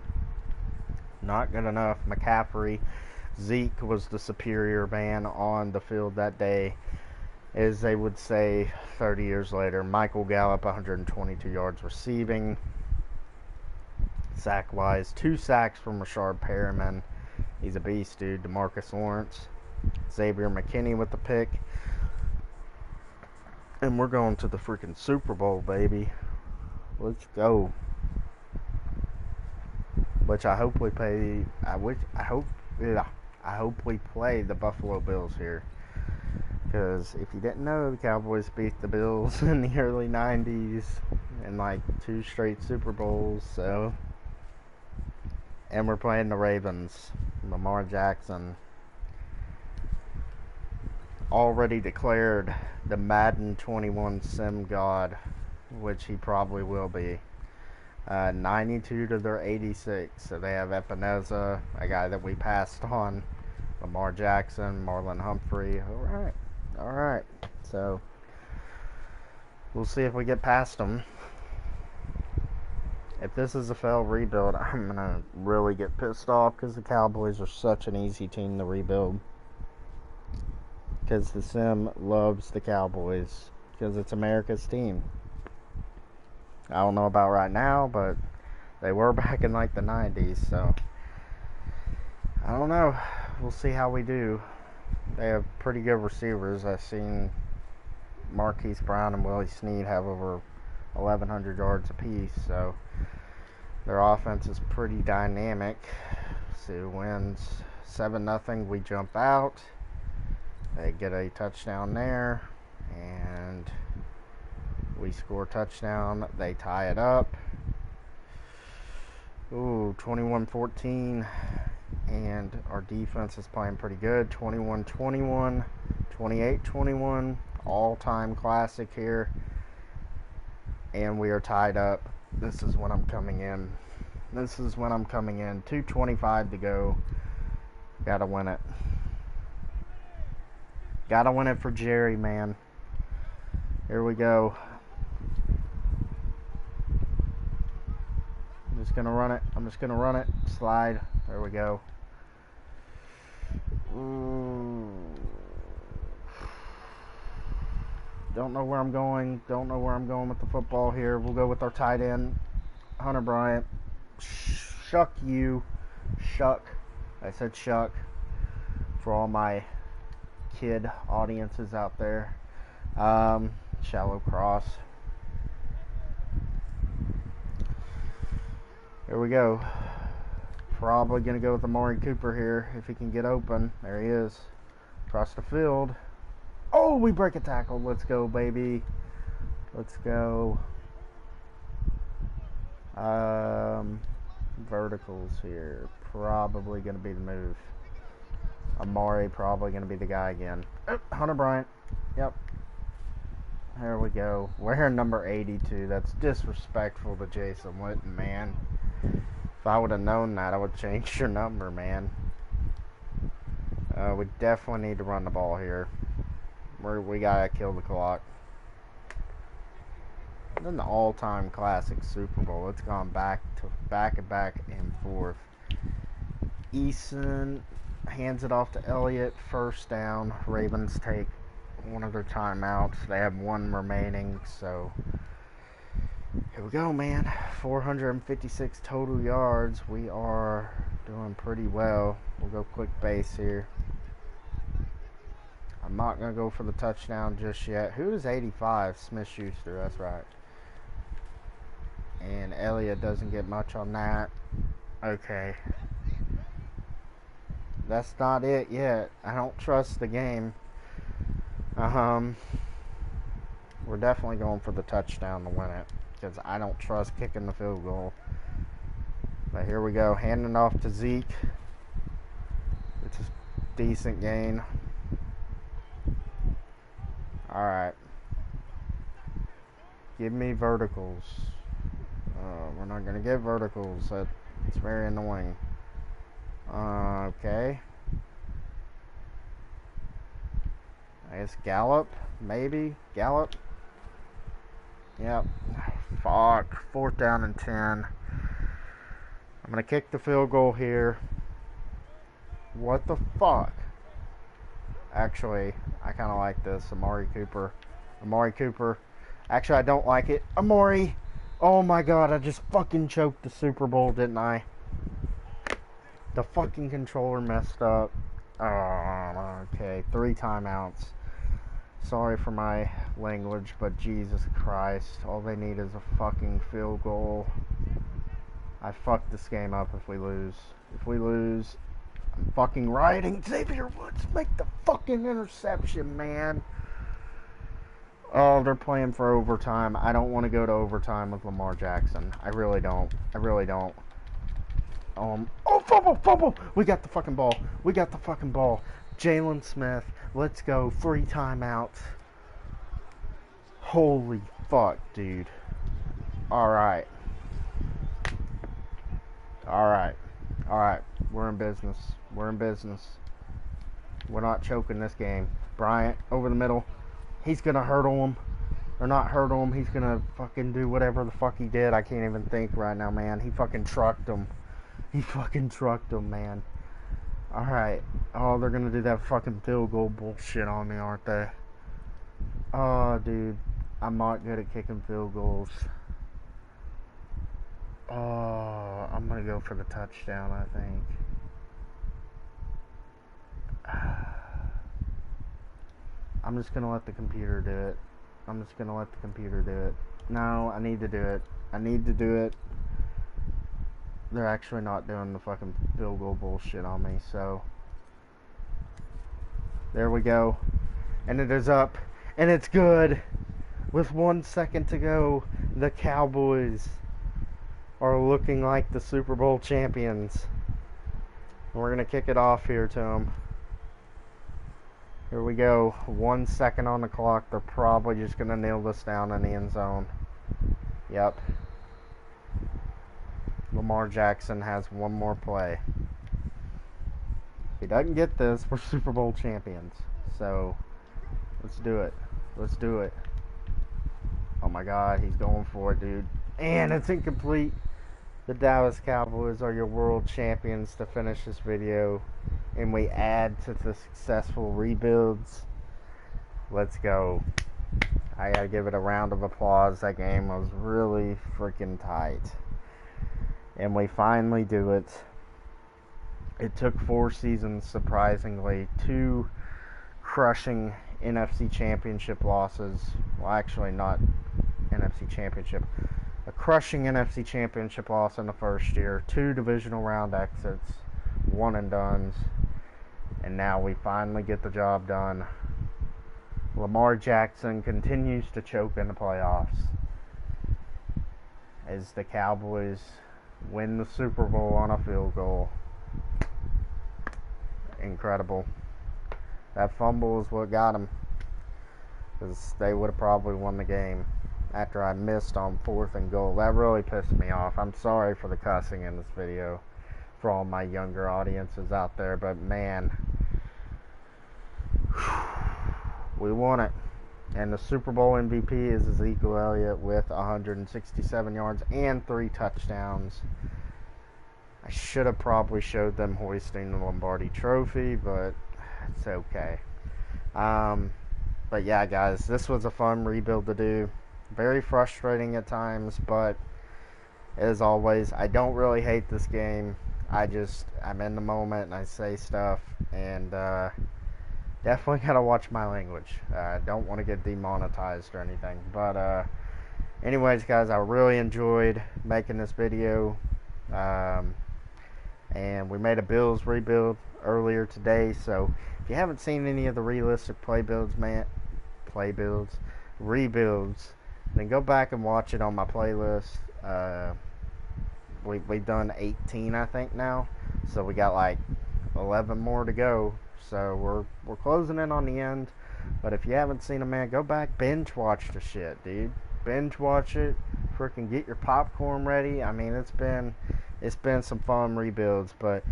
not good enough. McCaffrey, Zeke was the superior man on the field that day, as they would say 30 years later. Michael Gallup, 122 yards receiving. Sack-wise, 2 sacks from Rashard Perriman. He's a beast, dude. DeMarcus Lawrence. Xavier McKinney with the pick. And we're going to the freaking Super Bowl, baby. Let's go. Which I hope we play. I hope we play the Buffalo Bills here. Because if you didn't know, the Cowboys beat the Bills in the early 90s in like 2 straight Super Bowls. So, and we're playing the Ravens. Lamar Jackson already declared the Madden 21 sim god, which he probably will be. 92 to their 86. So they have Epineza, a guy that we passed on. Lamar Jackson, Marlon Humphrey. All right. So we'll see if we get past them. If this is a failed rebuild, I'm going to really get pissed off because the Cowboys are such an easy team to rebuild. Because the sim loves the Cowboys. Because it's America's team. I don't know about right now, but they were back in like the 90s, so I don't know. We'll see how we do. They have pretty good receivers. I've seen Marquise Brown and Willie Snead have over 1,100 yards apiece, so their offense is pretty dynamic. Sioux wins 7-0. We jump out. They get a touchdown there, and we score a touchdown. They tie it up. Ooh, 21-14. And our defense is playing pretty good. 21-21. 28-21. All-time classic here. And we are tied up. This is when I'm coming in. 2:25 to go. Gotta win it. Gotta win it for Jerry, man. Here we go. I'm just gonna run it. Slide. There we go. Ooh. Don't know where I'm going with the football here. We'll go with our tight end, Hunter Bryant. Shuck you. Shuck. I said shuck. For all my kid audiences out there. Shallow cross. Here we go. Probably going to go with Amari Cooper here if he can get open. There he is. Across the field. Oh, we break a tackle. Let's go, baby. Let's go. Verticals here. Probably going to be the move. Amari probably going to be the guy again. Oh, Hunter Bryant. Yep. There we go. Wearing number 82. That's disrespectful to Jason Witten, man. If I would have known that, I would change your number, man. We definitely need to run the ball here. We gotta kill the clock. Then the all-time classic Super Bowl. It's gone back and forth. Eason hands it off to Elliott. First down. Ravens take one of their timeouts. They have one remaining, so here we go, man. 456 total yards. We are doing pretty well. We'll go quick base here. I'm not going to go for the touchdown just yet. Who is 85? Smith-Schuster, that's right. And Elliott doesn't get much on that. Okay. That's not it yet. I don't trust the game. We're definitely going for the touchdown to win it, because I don't trust kicking the field goal. But here we go. Handing off to Zeke. It's a decent gain. Alright. Give me verticals. We're not going to get verticals. It's very annoying. Okay. I guess Gallup. Maybe. Gallup. Yep. Fuck. 4th down and 10. I'm going to kick the field goal here. What the fuck? Actually, I kind of like this. Amari Cooper. Amari Cooper. Actually, I don't like it. Amari. Oh my god, I just fucking choked the Super Bowl, didn't I? The fucking controller messed up. Oh, okay. 3 timeouts. Sorry for my language, but Jesus Christ. All they need is a fucking field goal. I fucked this game up if we lose. If we lose, I'm fucking rioting. Xavier Woods, make the fucking interception, man. Oh, they're playing for overtime. I don't want to go to overtime with Lamar Jackson. I really don't. I really don't. Oh, fumble! We got the fucking ball. We got the fucking ball. Jalen Smith, let's go. 3 timeouts. Holy fuck, dude. Alright. Alright. Alright. We're in business. We're in business. We're not choking this game. Bryant, over the middle. He's gonna hurdle him. Or not hurdle him. He's gonna fucking do whatever the fuck he did. I can't even think right now, man. He fucking trucked him. He fucking trucked him, man. Alright. Oh, they're gonna do that fucking field goal bullshit on me, aren't they? Oh, dude. I'm not good at kicking field goals. Oh, I'm gonna go for the touchdown, I think. I'm just gonna let the computer do it. I'm just gonna let the computer do it. No, I need to do it. I need to do it. They're actually not doing the fucking field goal bullshit on me, so there we go. And it is up. And it's good. With 1 second to go, the Cowboys are looking like the Super Bowl champions. We're going to kick it off here to them. Here we go. 1 second on the clock. They're probably just going to nail this down in the end zone. Yep. Lamar Jackson has one more play. If he doesn't get this, we're Super Bowl champions. So, let's do it. Let's do it. Oh my god, he's going for it, dude. And it's incomplete. The Dallas Cowboys are your world champions to finish this video. And we add to the successful rebuilds. Let's go. I gotta give it a round of applause. That game was really freaking tight. And we finally do it. It took 4 seasons, surprisingly. 2 crushing NFC Championship losses. Well, actually not NFC Championship. a crushing NFC Championship loss in the first year, 2 divisional round exits, one and dones, and now we finally get the job done. Lamar Jackson continues to choke in the playoffs as the Cowboys win the Super Bowl on a field goal. Incredible. That fumble is what got him, because they would have probably won the game after I missed on 4th and goal. That really pissed me off. I'm sorry for the cussing in this video for all my younger audiences out there, but man, we won it. And the Super Bowl MVP is Ezekiel Elliott with 167 yards and 3 touchdowns. I should have probably showed them hoisting the Lombardi Trophy, but it's okay. But yeah, guys, this was a fun rebuild to do. Very frustrating at times, but as always, I don't really hate this game. I'm in the moment and I say stuff, and definitely gotta watch my language. Don't want to get demonetized or anything. But anyways, guys, I really enjoyed making this video. And we made a Bills rebuild earlier today, so if you haven't seen any of the realistic rebuilds, then go back and watch it on my playlist. We've done 18, I think, now, so we got like 11 more to go. So we're closing in on the end. But if you haven't seen it, man, go back, binge watch the shit, dude. Binge watch it. Freaking get your popcorn ready. I mean, it's been some fun rebuilds. But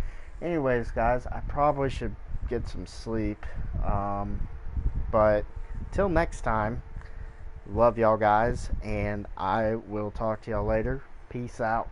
anyways, guys, I probably should get some sleep. But till next time, love y'all guys, and I will talk to y'all later. Peace out.